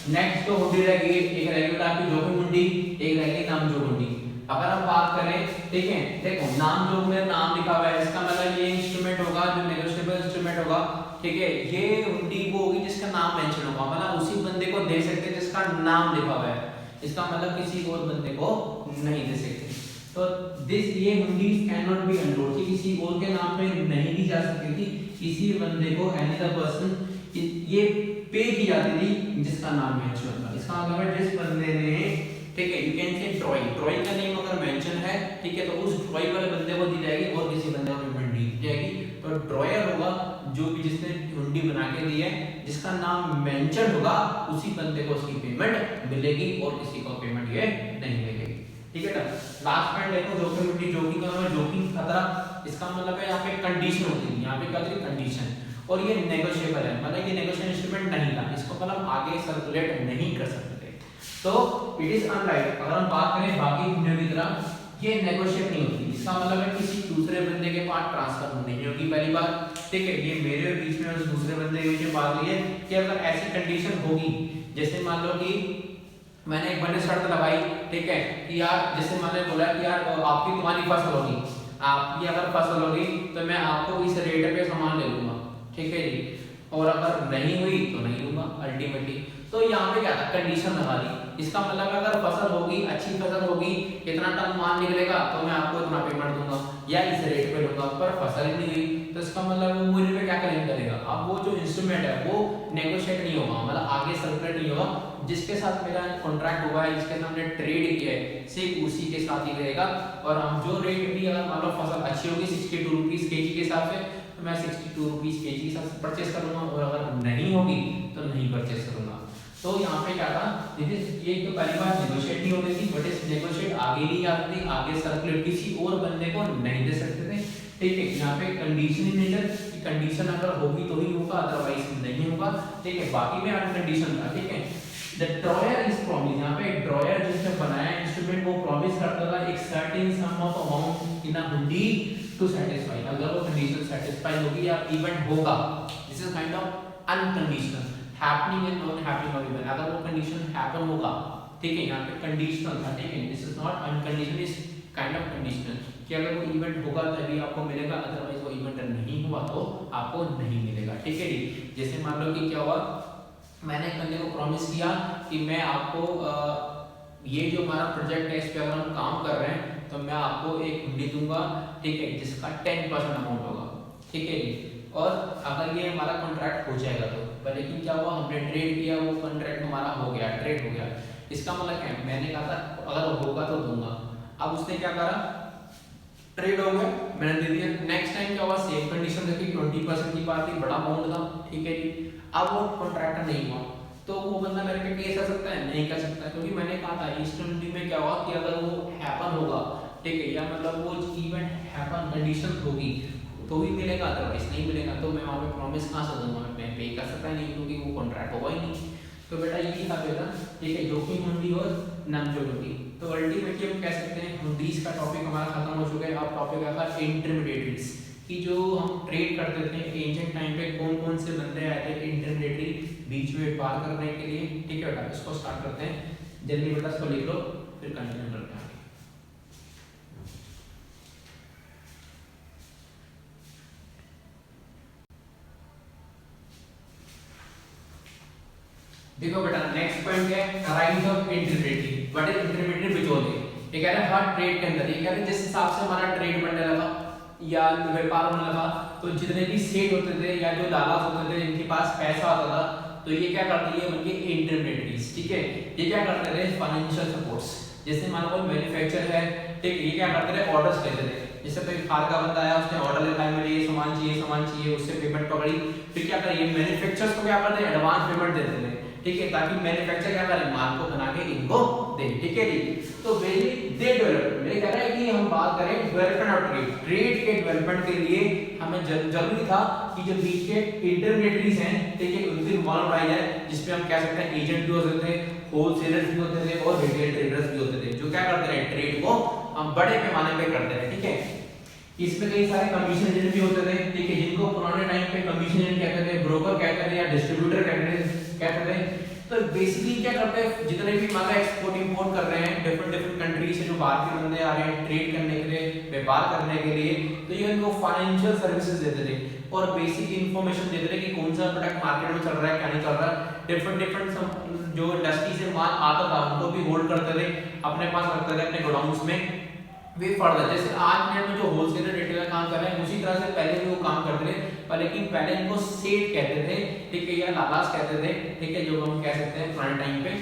नेक्स्ट तो हुंडी रहेगी, एक रहेगी बेटा आपकी जोखिम हुंडी, एक रहेगी नाम जोग हुंडी। अगर हम बात करें, ठीक है, देखो नाम जोग में नाम लिखा हुआ है, इसका मतलब ये इंस्ट्रूमेंट होगा जो नेगोशिएबल इंस्ट्रूमेंट होगा, ठीक है, ये हुंडी वो होगी जिसका नाम मेंशन होगा, मतलब उसी बंदे को दे सकते हैं जिसका नाम लिखा हुआ है, इसका मतलब किसी और बंदे को नहीं दे सकते। तो दिस ये हुंडी कैन नॉट बी अनरोल्ड, किसी और के नाम पे नहीं दी जा सकती थी, किसी बंदे को एनी अदर पर्सन ये पे की जाती थी जिसका नाम मेंशन था। इसका मतलब है जिस बंदे ने, ठीक है, you can say drawing, drawing का नेम अगर मेंशन है, ठीक है, तो उस ड्रॉइंग वाले बंदे को दी जाएगी और किसी बंदे को पेमेंट दी जाएगी। तो ड्रॉयर होगा जो भी जिसने हुंडी बना के दी है, जिसका नाम मेंशन होगा उसी बंदे को उसकी पेमेंट मिलेगी और किसी को पेमेंट ये नहीं मिलेगी, ठीक है ना। लास्ट पॉइंट देखो, जोखिम हुंडी, जोखिम का मतलब जोखिम खतरा, इसका मतलब है यहाँ पे कंडीशन होती है, यहाँ पे क्या होती है कंडीशन, और ये नेगोशिएबल है, मतलब ये नेगोशिएशन इंस्ट्रूमेंट नहीं था, इसको मतलब आगे सर्कुलेट नहीं कर सकते थे। तो इट इज अनलाइक, अगर हम बात करें बाकी हुंडियों की तरह, ये नेगोशिएट नहीं होती, इसका मतलब है किसी दूसरे बंदे के पास ट्रांसफर नहीं होगी पहली बात, ठीक है, ये मेरे बीच में और दूसरे बंदे के बीच में बात हुई है कि अगर ऐसी कंडीशन होगी, जैसे मान लो कि मैंने एक बंदे शर्त लगाई, ठीक है, कि यार जैसे मैंने बोला कि यार आपकी तुम्हारी फसल होगी, आपकी अगर फसल होगी तो मैं आपको इस रेट पे सामान ले लूंगा, ठीक है जी, और अगर नहीं हुई तो नहीं लूंगा अल्टीमेटली। तो यहाँ पे क्या था, कंडीशन लगा दी, इसका मतलब अगर फसल होगी, अच्छी फसल होगी, इतना टन माल निकलेगा तो मैं आपको इतना पेमेंट दूंगा या इस रेट पे लूंगा, पर फसल ही नहीं हुई तो इसका मतलब वो मुझे पे क्या क्लेम करेगा। अब वो जो इंस्ट्रूमेंट है वो नेगोशिएट नहीं होगा, मतलब आगे सर्कुलेट नहीं होगा, जिसके साथ मेरा कॉन्ट्रैक्ट हुआ है, जिसके साथ हमने ट्रेड किया है, सिर्फ उसी के साथ ही रहेगा। और हम जो रेट भी, अगर मान लो फसल अच्छी होगी 62 रुपीस केजी के हिसाब से, तो मैं 62 रुपीस केजी के हिसाब से परचेस करूंगा, और अगर नहीं होगी तो नहीं परचेस करूंगा। तो यहाँ पे क्या था, ये तो पहली बार नेगोशिएट नहीं होती थी, बट इस नेगोशिएट आगे नहीं आती थी, आगे सर्कुलेट किसी और बंदे को नहीं दे सकते थे, ठीक है। यहाँ पे कंडीशन ही नहीं है, कंडीशन अगर होगी तो ही होगा, अदरवाइज नहीं होगा, ठीक है। बाकी में अनकंडीशन था, ठीक है। द ड्रॉयर इज प्रॉमिस, यहाँ पे ड्रॉयर जिसने बनाया इंस्ट्रूमेंट वो प्रॉमिस करता था एक certain sum of amount in a hundi to satisfy, अगर वो कंडीशन सेटिस्फाई होगी या इवेंट होगा, this is kind of unconditional, happening and not happening of event, अगर वो कंडीशन हैपन होगा, ठीक है, यहाँ पे कंडीशनल था, ठीक है, this is not unconditional, is kind of conditional, कि अगर वो इवेंट होगा तभी आपको मिलेगा, अदरवाइज वो इवेंट नहीं हुआ तो आपको नहीं मिलेगा, ठीक है जी। जैसे मान लो कि क्या हुआ, मैंने एक बंदे को प्रॉमिस किया कि मैं आपको ये जो हमारा प्रोजेक्ट है इस पे अगर हम काम कर रहे हैं तो मैं आपको एक हुंडी दूंगा, ठीक है, जिसका 10% अमाउंट होगा, ठीक है जी। और अगर ये हमारा कॉन्ट्रैक्ट हो जाएगा तो, लेकिन क्या हुआ, हमने ट्रेड किया, वो कॉन्ट्रैक्ट हमारा हो गया, ट्रेड हो गया, इसका मतलब क्या है, मैंने कहा था अगर होगा तो दूंगा, अब उसने क्या करा, ट्रेड हो गया, मैंने दे दिया। नेक्स्ट टाइम क्या हुआ, सेम कंडीशन रखी, 20% की बात थी, बड़ा अमाउंट था, ठीक है जी। अब वो कॉन्ट्रैक्ट नहीं हुआ तो वो बंदा मेरे पे केस कर सकता है, नहीं कर सकता, क्योंकि मैंने कहा था इस हुंडी में क्या हुआ कि अगर वो हैपन होगा, ठीक है, या मतलब वो इवेंट हैपन कंडीशन होगी तो ही मिलेगा, अदरवाइज नहीं मिलेगा। तो मैं वहाँ पे प्रॉमिस कहाँ से दूंगा, मैं पे कर सकता नहीं क्योंकि वो कॉन्ट्रैक्ट होगा ही नहीं। तो बेटा यही था बेटा, ठीक है, जोखिम मंदी और नामजोगी। तो अल्टीमेटली हम कह सकते हैं हुंडीज का टॉपिक हमारा खत्म हो चुका है। अब टॉपिक आता है इंटरमीडिएटरीज कि जो हम ट्रेड करते थे एंशिएंट टाइम पे, कौन कौन से बंदे आए थे इंटरमीडिएटरी बीच में व्यापार करने के लिए। ठीक है बेटा, इसको स्टार्ट करते हैं, जल्दी बेटा इसको लिख लो, फिर कंटिन्यू करते हैं। देखो बेटा नेक्स्ट पॉइंट क्या है, rise of intermediary. What is intermediary बिचौलिए। ये कह रहे हैं हर ट्रेड के अंदर, ये कह रहे हैं जिस हिसाब से हमारा ट्रेड बनने लगा या व्यापार होने लगा, तो जितने भी सेठ होते थे या जो लालास होते थे जिनके पास पैसा होता था, तो ये क्या करती है उनके इंटरमीडिएटरीज। ठीक है, ये क्या करते थे फाइनेंशियल सपोर्ट्स। जैसे मान लो कोई मैन्युफैक्चर है, ठीक, ये क्या करते थे ऑर्डर्स लेते थे। जैसे कोई खाद का बंदा आया, उसने ऑर्डर लिखा है मुझे ये सामान चाहिए, उससे पेमेंट पकड़ी, फिर क्या करिए मैन्युफैक्चरर्स को क्या करते हैं एडवांस पेमेंट देते थे। ठीक है, ताकि मैन्युफैक्चर क्या करे माल को बना के इनको दे। ठीक है जी, तो बेसिकली दे डेवलपमेंट, ये कह रहा है कि हम बात करें डेवलपमेंट ऑफ ट्रेड, ट्रेड के डेवलपमेंट के लिए हमें जरूरी था कि जो बीच के इंटरमीडिएटरीज हैं, ठीक है, उनकी मॉडल बनाई जाए, जिसपे हम कह सकते हैं एजेंट भी होते थे, होलसेलर्स भी होते थे और रिटेल ट्रेडर्स भी होते थे, जो क्या करते रहे ट्रेड को हम बड़े पैमाने पे करते रहे। ठीक है, इसमें कई सारे कमीशन एजेंट भी होते थे, ठीक है, जिनको पुराने टाइम पे कमीशन एजेंट कहते थे, ब्रोकर कहते थे या डिस्ट्रीब्यूटर कहते थे। तो बेसिकली क्या करते हैं, जितने भी माल एक्सपोर्ट इंपोर्ट कर रहे हैं डिफरेंट कंट्री से, जो बाहर के बंदे आ रहे हैं ट्रेड करने के लिए, व्यापार करने के लिए, तो ये उनको फाइनेंशियल सर्विसेज देते थे और बेसिक इंफॉर्मेशन देते थे कि कौन सा प्रोडक्ट मार्केट में चल रहा है, क्या नहीं चल रहा है। डिफरेंट जो इंडस्ट्री से माल आता था उनको भी होल्ड करते थे, अपने पास रखते थे अपने गोडाउन्स में। वे फर्दर जैसे आज में जो होलसेलर रिटेलर काम कर रहे हैं, उसी तरह से पहले भी वो काम करते थे, पर लेकिन पहले इनको सेठ कहते थे, ठीक है, या लालास कहते थे। ठीक है, जो हम कह सकते हैं पुराने टाइम पे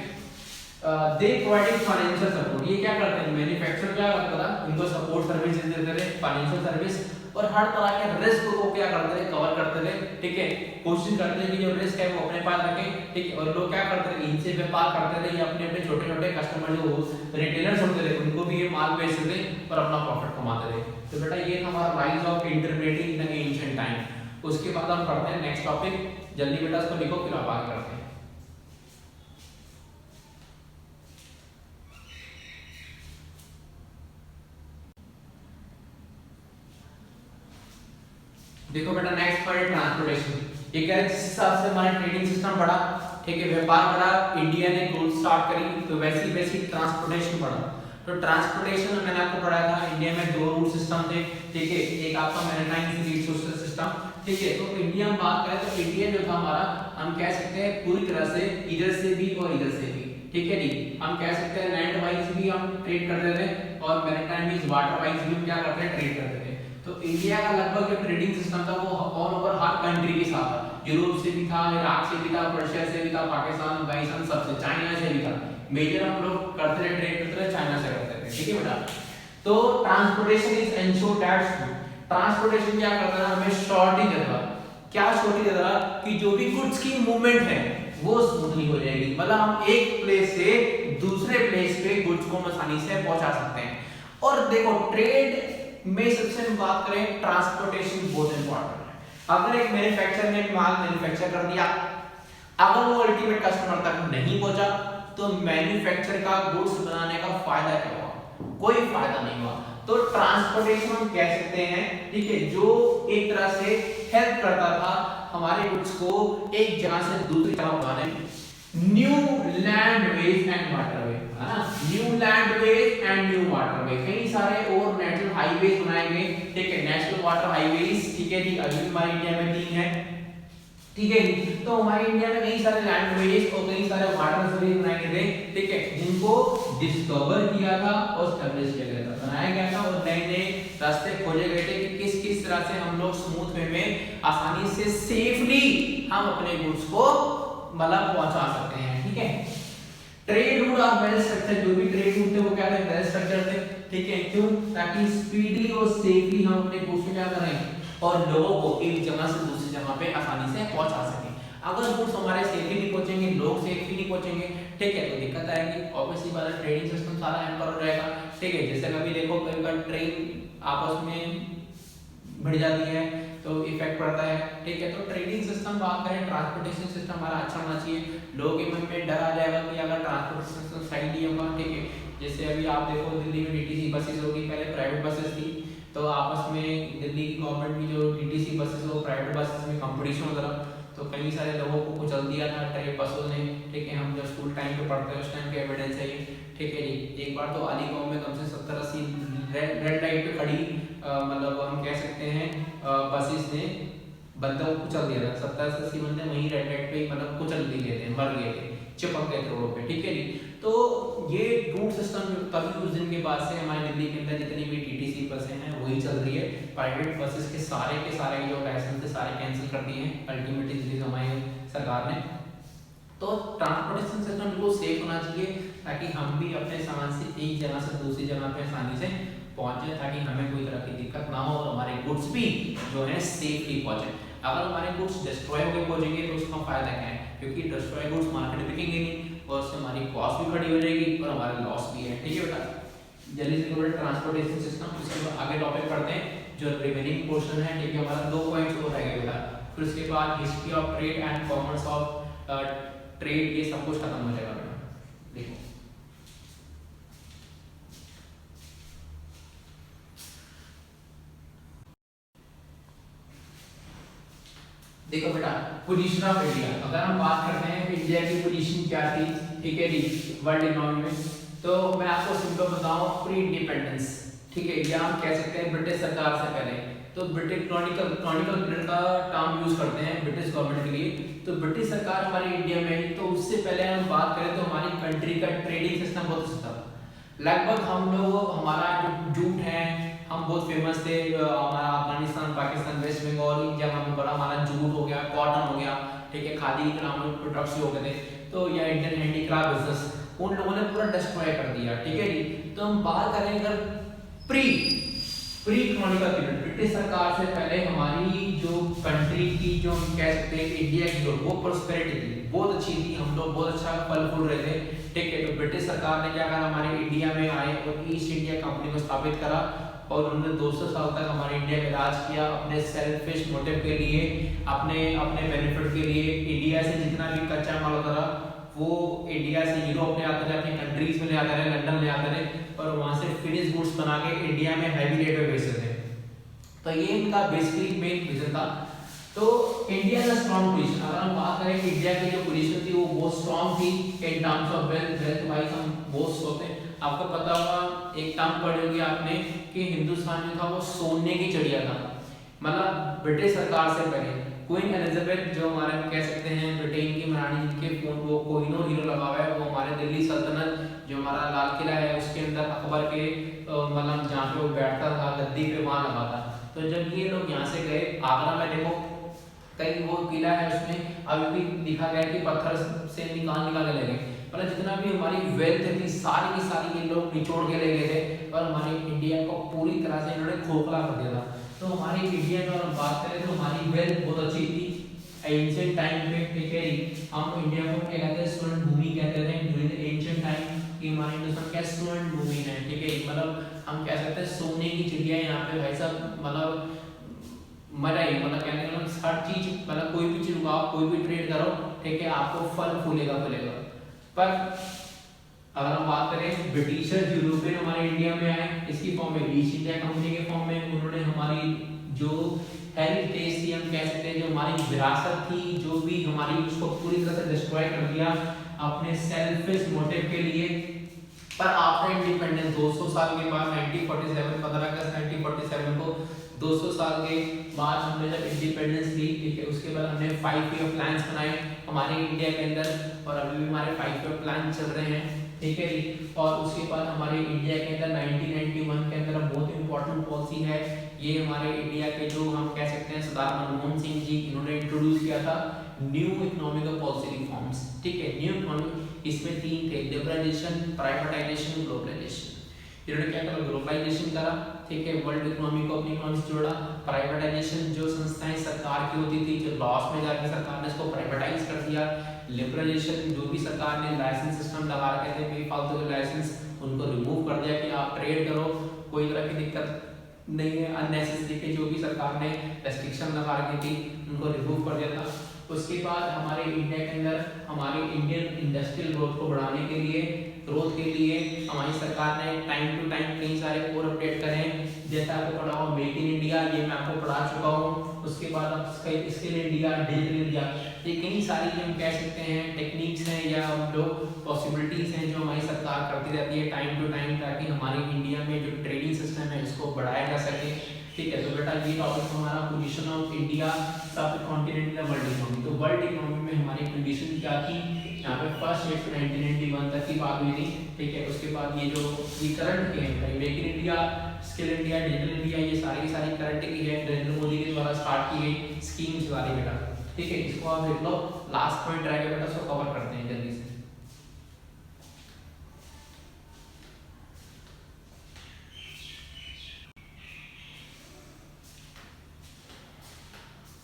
दे प्रोवाइडिंग फाइनेंशियल सपोर्ट। ये क्या करते हैं मैन्युफैक्चरर क्या करता था, इनको सपोर्ट सर्विस देते थे, फाइनेंशियल सर्विस, और हर तरह के रिस्क को क्या करते थे कवर करते थे। ठीक है, कोशिश करते थे कि जो रिस्क है वो अपने पास रखें। ठीक है, और लोग क्या करते थे इनसे व्यापार करते थे या अपने छोटे कस्टमर जो रिटेलर्स होते थे उनको भी ये माल बेचते थे और अपना प्रॉफिट कमाते थे। तो बेटा ये था हमारा rise of intermediary in the ancient time. उसके बाद हम पढ़ते हैं नेक्स्ट टॉपिक, जल्दी बेटा इसको लिखो फिर आप आगे करते हैं। देखो बेटा नेक्स्ट पॉइंट ट्रांसपोर्टेशन। ये कह रहे हैं जिस हिसाब से हमारा ट्रेडिंग सिस्टम बढ़ा, ठीक है, व्यापार बढ़ा, इंडिया ने ग्रोथ स्टार्ट करी, तो वैसी वैसी ट्रांसपोर्टेशन बढ़ा। तो ट्रांसपोर्टेशन में मैंने आपको पढ़ाया था इंडिया में दो रूट सिस्टम थे। ठीक है, एक आपका मैरीटाइम सी रिसोर्स सिस्टम। ठीक है, तो इंडिया में बात करें तो इंडिया जो था हमारा, हम कह सकते हैं पूरी तरह से इधर से भी और इधर से भी। ठीक है जी, हम कह सकते हैं लैंड वाइज भी हम ट्रेड करते थे और मैरीटाइम मींस वाटर वाइज भी हम क्या करते हैं ट्रेड करते थे। तो इंडिया का लगभग जो ट्रेडिंग सिस्टम था वो ऑल ओवर हर कंट्री के साथ था, यूरोप से भी था, इराक से भी था, पर्शिया से भी था, पाकिस्तान, अफगानिस्तान, सबसे, चाइना से भी था। मेजर हम लोग करते रहे ट्रेड करते रहे चाइना से करते थे। ठीक है बेटा, तो transportation is ensure that transportation क्या करता है हमें श्योरिटी देता है। क्या श्योरिटी देता है कि जो भी गुड्स की मूवमेंट है वो स्मूथली हो जाएगी, मतलब हम एक प्लेस से दूसरे प्लेस पे गुड्स को आसानी से पहुंचा सकते हैं। और देखो ट्रेड में सबसे हम बात करें ट्रांसपोर्टेशन बहुत इंपॉर्टेंट है। अगर एक मैन्युफैक्चरर ने माल मैन्युफैक्चर कर दिया, अगर वो अल्टीमेट कस्टमर तक नहीं पहुंचा, तो मैन्युफैक्चर का गुड्स बनाने का फायदा क्या हुआ, कोई फायदा नहीं हुआ। तो ट्रांसपोर्टेशन हम कह सकते हैं, ठीक है, जो एक तरह से हेल्प करता था हमारे गुड्स को एक जगह से दूसरी जगह बनाने में। न्यू लैंडवेज एंड वाटरवे, है ना, न्यू लैंडवेज एंड न्यू वाटरवे, कई सारे और नेशनल हाईवेज बनाए गए। ठीक है, नेशनल वाटर हाईवेज, ठीक है जी, अभी हमारे इंडिया में 3 है। ठीक है, तो हमारे इंडिया में कई सारे लैंडवेज और कई सारे वाटर वेज बनाए गए थे। ठीक है, जिनको डिस्कवर किया था और एस्टैब्लिश किया गया था, बनाया गया था और नए नए रास्ते खोजे गए थे कि किस किस तरह से हम लोग स्मूथ वे में आसानी से सेफली हम अपने गुड्स को मतलब पहुंचा सकते हैं। ठीक है, ट्रेड रूट और वेल स्ट्रक्चर, जो भी ट्रेड रूट थे वो क्या थे वेल स्ट्रक्चर थे। ठीक है, क्यों, ताकि स्पीडली और सेफली हम अपने गुड्स को क्या करें और लोगों को एक जगह से दूसरी जगह पे आसानी से पहुंचा सकें। अगर गुड्स हमारे सेफली नहीं पहुंचेंगे, लोग सेफली नहीं पहुंचेंगे, ठीक है, तो दिक्कत आएगी, ऑब्वियसली बात है, ट्रेडिंग सिस्टम सारा हैम्पर हो जाएगा। ठीक है, जैसे कभी देखो कभी ट्रेन आपस में बढ़ जाती है तो इफेक्ट पड़ता है, ठीक है। तो ट्रेडिंग सिस्टम बात करें, ट्रांसपोर्टेशन सिस्टम हमारा अच्छा होना चाहिए। लोगों के मन में डर आ जाएगा कि अगर ट्रांसपोर्टेशन सिस्टम सही नहीं होगा, ठीक है। जैसे अभी आप देखो दिल्ली में डीटीसी बसेस होगी, पहले प्राइवेट बसेस थी, तो आपस में दिल्ली की गवर्नमेंट की जो डीटीसी बसेस हो प्राइवेट बसेस में कंपटीशन होता रहा, तो कई सारे लोगों को कुचल दिया था ट्रेन बसों ने, ठीक है। हम जब स्कूल टाइम पे पढ़ते हैं उस टाइम के एविडेंस है ये, ठीक है जी। एक बार तो अलीगढ़ में कम से 70-80 रेड लाइट पे खड़ी मतलब हम कह सकते हैं बसेस ने बंदों को कुचल दिया था। 70-80 बंदे वहीं रेड लाइट पे मतलब कुचल दिए थे, मर गए थे, चिपक गए थे रोड पे, ठीक है जी। तो ये रूट सिस्टम तभी उस दिन के बाद से हमारे दिल्ली के अंदर जितनी भी टीटीसी बसें हैं वही चल रही है। प्राइवेट बसेस के सारे जो लाइसेंस थे सारे कैंसिल कर दिए हैं अल्टीमेटली दिल्ली हमारी सरकार ने। तो ट्रांसपोर्टेशन सिस्टम बिल्कुल सेफ होना चाहिए ताकि हम भी अपने सामान से एक जगह से दूसरी जगह पे आसानी से पहुंचे, ताकि हमें कोई तरह की दिक्कत ना हो और हमारे गुड्स भी जो है सेफली पहुंचे। अगर हमारे गुड्स डिस्ट्रॉय होकर पहुंचेंगे तो उसका फायदा क्या है, क्योंकि डिस्ट्रॉय गुड्स मार्केट में बिकेंगे नहीं और उससे हमारी कॉस्ट भी खड़ी हो जाएगी और हमारा लॉस भी है, ठीक है बेटा। जल्दी से बोले ट्रांसपोर्टेशन सिस्टम, उसके बाद आगे टॉपिक पढ़ते हैं जो रिमेनिंग पोर्शन है, ठीक है। हमारा 2 पॉइंट्स हो रहेगा बेटा, फिर उसके बाद history of trade and commerce of trade, ये सब कुछ खत्म हो जाएगा बेटा। देखो देखो बेटा, पोजीशन ऑफ इंडिया, अगर हम बात करते हैं इंडिया की पोजीशन क्या थी, ठीक है जी, वर्ल्ड इकोनॉमी में, तो मैं आपको सिंपल बताऊं प्री इंडिपेंडेंस, ठीक है, या हम कह सकते हैं ब्रिटिश सरकार से पहले। तो ब्रिटिश क्रॉनिकल पीरियड का टर्म यूज करते हैं ब्रिटिश गवर्नमेंट के लिए। तो ब्रिटिश सरकार हमारे इंडिया में ही, तो उससे पहले हम बात करें तो हमारी कंट्री का ट्रेडिंग सिस्टम बहुत अच्छा था। लगभग हम लोग, हमारा जो जूट है, हम बहुत फेमस थे, हमारा अफगानिस्तान, पाकिस्तान, वेस्ट बंगाल, इंडिया में बड़ा हमारा जूट हो गया, कॉटन हो गया, ठीक है, खादी इकोनॉमिक प्रोडक्ट्स हो गए थे, तो या इंडियन हैंडीक्राफ्ट बिजनेस, उन लोगों ने पूरा डिस्ट्रॉय कर दिया, ठीक है जी। तो हम बात करें अगर प्री कॉलोनियल पीरियड, ब्रिटिश सरकार से पहले हमारी जो कंट्री की, जो हम कह सकते हैं इंडिया की, वो प्रोस्पेरिटी थी, बहुत अच्छी थी, हम लोग बहुत अच्छा फल फूल रहे थे, ठीक है। तो ब्रिटिश सरकार ने क्या करा, हमारे इंडिया में आए और ईस्ट इंडिया कंपनी को स्थापित करा और उन्होंने 200 साल तक हमारे इंडिया में राज किया अपने सेल्फिश मोटिव के लिए, अपने बेनिफिट के लिए। इंडिया से जितना भी कच्चा माल होता रहा वो इंडिया से यूरोप ले आते रहे, अपनी कंट्रीज में ले आते रहे, लंदन ले आते रहे और वहां से फिनिश गुड्स बना के इंडिया में हैवी रेट पे बेचते थे। तो ये इनका बेसिकली मेन रीजन था। तो इंडिया का स्ट्रॉन्ग पोजीशन, अगर हम बात करें इंडिया की जो पोजीशन थी वो बहुत स्ट्रॉन्ग थी in terms of wealth wise, हम बहुत स्ट्रॉन्ग थे। आपको पता होगा, एक टर्म पढ़ी होगी आपने कि हिंदुस्तान जो था वो सोने की चिड़िया था, मतलब ब्रिटिश सरकार से पहले। क्वीन एलिजाबेथ जो हमारे कह सकते हैं ब्रिटेन की महारानी, जिनके फोन वो कोहिनूर हीरो लगा हुआ है, वो हमारे दिल्ली सल्तनत जो हमारा लाल किला है उसके अंदर अकबर के मतलब जहाँ पे वो बैठता था गद्दी पे, वहाँ लगा था। तो जब ये लोग यहाँ से गए आगरा में, देखो कहीं वो किला है उसमें अभी भी दिखा गया कि पत्थर से निकाल के ले गए, मतलब जितना भी हमारी वेल्थ थी सारी की सारी ये लोग निचोड़ के ले गए थे और हमारी इंडिया को पूरी तरह से इन्होंने खोखला कर दिया था। तो हमारी इंडिया में अगर बात करें तो हमारी वेल्थ बहुत अच्छी थी एंशिएंट टाइम पे, ठीक है। हम इंडिया को क्या कहते हैं, स्वर्ण भूमि कहते थे ड्यूरिंग द एंशिएंट टाइम, कि हमारे हिंदुस्तान क्या स्वर्ण भूमि है, ठीक है। मतलब हम कह सकते हैं सोने की चिड़िया यहाँ पे भाई साहब, मतलब मजा ही, मतलब कहने का मतलब हर चीज, मतलब कोई भी चीज उगाओ, कोई भी ट्रेड करो, ठीक है, आपको फल फूलेगा फूलेगा। पर अगर हम बात करें ब्रिटिशर्स यूरोपियन हमारे इंडिया में आए, इसकी फॉर्म में ईस्ट इंडिया कंपनी के फॉर्म में, उन्होंने हमारी जो हेरिटेज थी, हम कह सकते हैं जो हमारी विरासत थी, जो भी हमारी, उसको पूरी तरह से डिस्ट्रॉय कर दिया अपने सेल्फिश मोटिव के लिए। पर आफ्टर इंडिपेंडेंस 200 साल के बाद 1947, 15 अगस्त 1947 को 200 साल के बाद हमने जब इंडिपेंडेंस ली, ठीक है, उसके बाद हमने 5 ईयर प्लान्स बनाए हमारे इंडिया के अंदर और अभी भी हमारे 5 ईयर प्लान चल रहे हैं, ठीक है जी। और उसके बाद हमारे इंडिया के अंदर 1991 के अंदर बहुत इंपॉर्टेंट पॉलिसी है, ये हमारे इंडिया के जो हम कह सकते हैं सरदार मनमोहन सिंह जी, इन्होंने इंट्रोड्यूस किया था न्यू इकोनॉमिक पॉलिसी रिफॉर्म्स, ठीक है। न्यू इकोनॉमिक, इसमें 3 थे, लिबरलाइजेशन, प्राइवेटाइजेशन, ग्लोबलाइजेशन। इन्होंने क्या करा, ग्लोबलाइजेशन करा, ठीक है, वर्ल्ड इकोनॉमी को अपनी इकोनॉमी से जोड़ा। प्राइवेटाइजेशन, जो संस्थाएं सरकार की होती थी, जो लॉस में जाकर सरकार ने इसको प्राइवेटाइज कर दिया। लिबरलाइजेशन, जो भी सरकार ने लाइसेंस सिस्टम लगा रखे थे बेफालतू के लाइसेंस, उनको रिमूव कर दिया कि आप ट्रेड करो, कोई तरह की दिक्कत नहीं है, अननेसेसरी के जो भी सरकार ने रेस्ट्रिक्शन लगा रखी थी उनको रिमूव कर दिया था। उसके बाद हमारे इंडिया के अंदर हमारी इंडियन इंडस्ट्रियल ग्रोथ को बढ़ाने के लिए हमारी सरकार ने टाइम टू टाइम कई सारे और अपडेट करे हैं। जैसा आपको पढ़ा हो मेक इन इंडिया, ये मैं आपको पढ़ा चुका हूँ। उसके बाद आप स्किल इंडिया, डिजिटल इंडिया, ये कई सारी जो हम कह सकते हैं टेक्निक्स हैं या हम लोग पॉसिबिलिटीज़ हैं जो हमारी सरकार करती रहती है टाइम टू टाइम, ताकि हमारी इंडिया में जो ट्रेडिंग सिस्टम है इसको बढ़ाया जा सके। ठीक है, तो बेटा ये टॉपिक हमारा पोजीशन ऑफ इंडिया सब continent in the world economy. तो वर्ल्ड इकोनॉमी में हमारी कंडीशन क्या थी, यहाँ पे फर्स्ट डेट 1991 तक की बात हुई थी। ठीक है, उसके बाद ये जो ये करंट के हैं make in India, skill India, digital India, ये सारी करंट की है नरेंद्र मोदी के द्वारा स्टार्ट की गई स्कीम्स वाली बेटा। ठीक है, इसको आप देख लो, लास्ट पॉइंट रहेगा बेटा, इसको कवर करते हैं जल्दी से।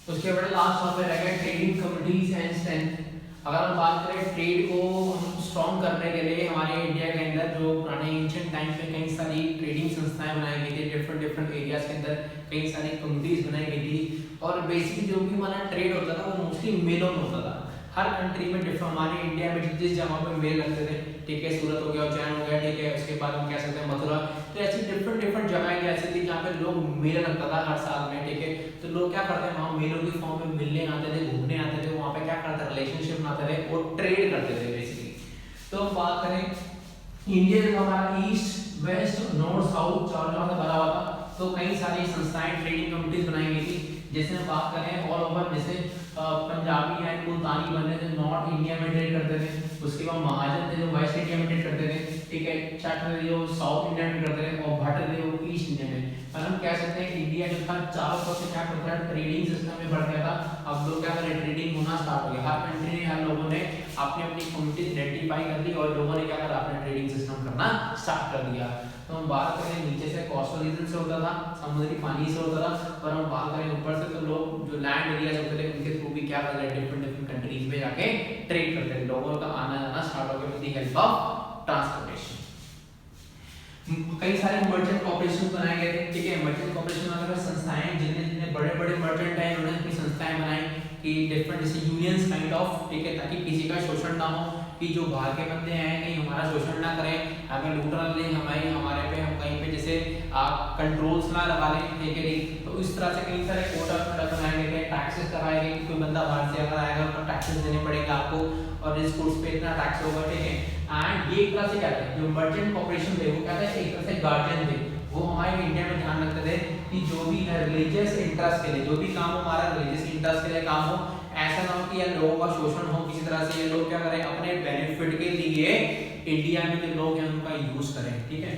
उसके बाद लास्ट टॉपिक रहेगा ट्रेडिंग कम्युनिटीज एंड स्ट्रेंथ। अगर हम बात करें ट्रेड को हम स्ट्रॉन्ग करने के लिए हमारे इंडिया के अंदर जो पुराने एंशिएंट टाइम में कई सारी ट्रेडिंग संस्थाएं बनाई गई थी, डिफरेंट एरियाज के अंदर कई सारी कम्युनिटीज बनाई गई थी। और बेसिकली जो भी हमारा ट्रेड होता था वो मोस्टली मेलों में होता था। हर कंट्री में डिफरेंट, हमारे इंडिया में जिस जगह पे मेल लगते थे, ठीक है, सूरत हो गया, उज्जैन हो गया, ठीक है, उसके बाद हम कह सकते हैं मथुरा, तो ऐसी डिफरेंट जगह ऐसी थी जहाँ पे लोग मेला लगता था हर साल में। ठीक है, तो लोग क्या करते हैं, वहाँ मेलों की फॉर्म में मिलने आते थे, घूमने आते थे, वहाँ पे क्या करते थे, रिलेशनशिप बनाते थे और ट्रेड करते थे बेसिकली। तो हम बात करें इंडिया जो हमारा ईस्ट वेस्ट नॉर्थ साउथ चारों जगह से भरा हुआ था, तो कई सारी संस्थाएं ट्रेडिंग कम्युनिटीज बनाई गई थी। जैसे हम बात करें ऑल ओवर, जैसे पंजाबी एंड मुल्तानी बने थे नॉर्थ इंडिया में ट्रेड करते थे। उसके बाद महाजन थे जो वेस्ट इंडिया में ट्रेड करते थे। ठीक है, चट थे जो साउथ इंडिया में करते थे और भट्ट थे वो ईस्ट इंडिया में। और हम कह सकते हैं इंडिया जो था चारों तरफ से क्या करता है, ट्रेडिंग सिस्टम में बढ़ गया था। अब लोग क्या करें, ट्रेडिंग होना स्टार्ट हो गया। हर कंट्री ने, हर लोगों ने अपनी अपनी कम्युनिटी आइडेंटिफाई कर ली और लोगों ने क्या करा, अपना ट्रेडिंग सिस्टम करना स्टार्ट कर दिया। तो हम बात करें नीचे से कोस्टल रीजन से होता था, समुद्री पानी से होता था, और हम बात करें ऊपर से तो लोग जो लैंड एरियाज होते थे उनके थ्रू भी क्या कर रहे, डिफरेंट कंट्रीज में जाके ट्रेड करते थे। लोगों का आना जाना स्टार्ट हो गया with the help of transportation. कई सारे मर्चेंट कॉर्पोरेशन बनाए गए थे। ठीक है, मर्चेंट कॉर्पोरेशन मतलब संस्थाएं जिन्हें बड़े मर्चेंट हैं उन्होंने अपनी संस्थाएं बनाई कि डिफरेंट जैसे यूनियंस काइंड ऑफ। ठीक है, ताकि किसी का शोषण ना हो, कि जो बाहर के बंदे हैं कहीं हमारा शोषण ना करें, हमें लूट ना लें, हमारे पे हम कहीं पे जैसे आप कंट्रोल्स ना लगा लें। ठीक है, तो इस तरह से कई सारे कोड ऑफ कंडक्ट बनाए गए थे, टैक्सेस कराए गए, कोई बंदा बाहर से अगर आएगा तो टैक्सेस देने पड़ेंगे आपको और इस गुड्स पे इतना टैक्स होगा। ठीक है, एंड ये एक तरह से क्या थे, जो मर्चेंट कॉर्पोरेशन थे वो क्या थे, एक तरह से गार्डियन थे। वो हमारे इंडिया में ध्यान रखते थे कि जो भी है रिलीजियस इंटरेस्ट के लिए, जो भी काम हमारा रिलीजियस इंटरेस्ट के लिए काम हो, ऐसा ना हो कि यार लोगों का शोषण हो किसी तरह से, ये लोग क्या करें, अपने बेनिफिट के लिए इंडिया में जो लोग हैं उनका यूज करें। ठीक है,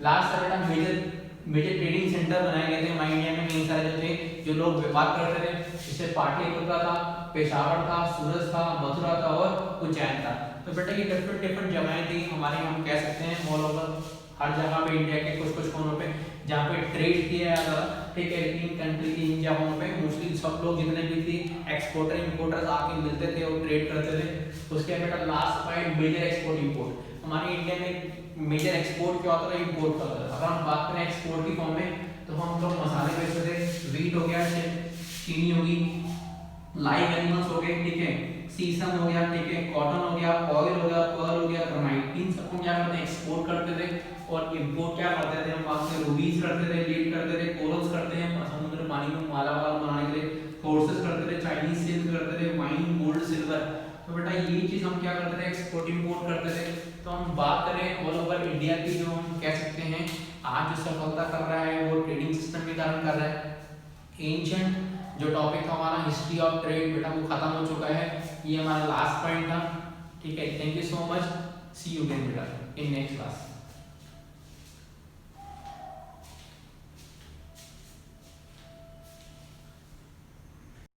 लास्ट बेटा मेजर ट्रेडिंग सेंटर बनाए गए थे हमारे इंडिया में, कई सारे जो थे जो लोग व्यापार करते थे, जैसे पाटलिपुत्र था, पेशावर था, सूरत था, मथुरा था और उज्जैन था। तो बेटा ये डिफरेंट जगहें थी हमारे, हम कह सकते हैं ऑल ओवर हर जगह पे इंडिया के कुछ कोनों पे जहाँ पे ट्रेड किया जाता था। ठीक है, इन कंट्री की इन जगहों पे मोस्टली सब लोग जितने भी थी एक्सपोर्टर इंपोर्टर्स आके मिलते थे और ट्रेड करते थे। उसके बेटा last point major export import. हमारे इंडिया में मेजर एक्सपोर्ट क्या होता था, इंपोर्ट का होता था। अगर हम बात करें एक्सपोर्ट की फॉर्म में तो हम लोग मसाले बेचते थे, वीट हो गया, चीनी होगी, लाइव एनिमल्स हो गए, ठीक है, सीसम हो गया, ठीक है, कॉटन हो गया, ऑयल हो गया, पर्ल हो गया, ग्रेनाइट, इन सबको क्या करते हैं, एक्सपोर्ट करते थे। और इंपोर्ट क्या करते थे, हम बात करें रूबीज करते थे, लीड करते थे, कोरल्स करते हैं, समुद्र पानी में माला बनाने के लिए, फोर्सेस करते थे, चाइनीज सिल्क करते थे, वाइन, गोल्ड, सिल्वर। तो बेटा ये चीज हम क्या करते थे, एक्सपोर्ट इंपोर्ट करते थे। तो हम बात करें ऑल ओवर इंडिया की, जो हम कह सकते हैं आज जो सफलता कर रहा है वो ट्रेडिंग सिस्टम के कारण कर रहा है। एंशिएंट जो टॉपिक था हमारा हिस्ट्री ऑफ ट्रेड, बेटा वो खत्म हो चुका है, ये हमारा लास्ट पॉइंट था। ठीक है, thank you so much, see you again बेटा इन नेक्स्ट क्लास।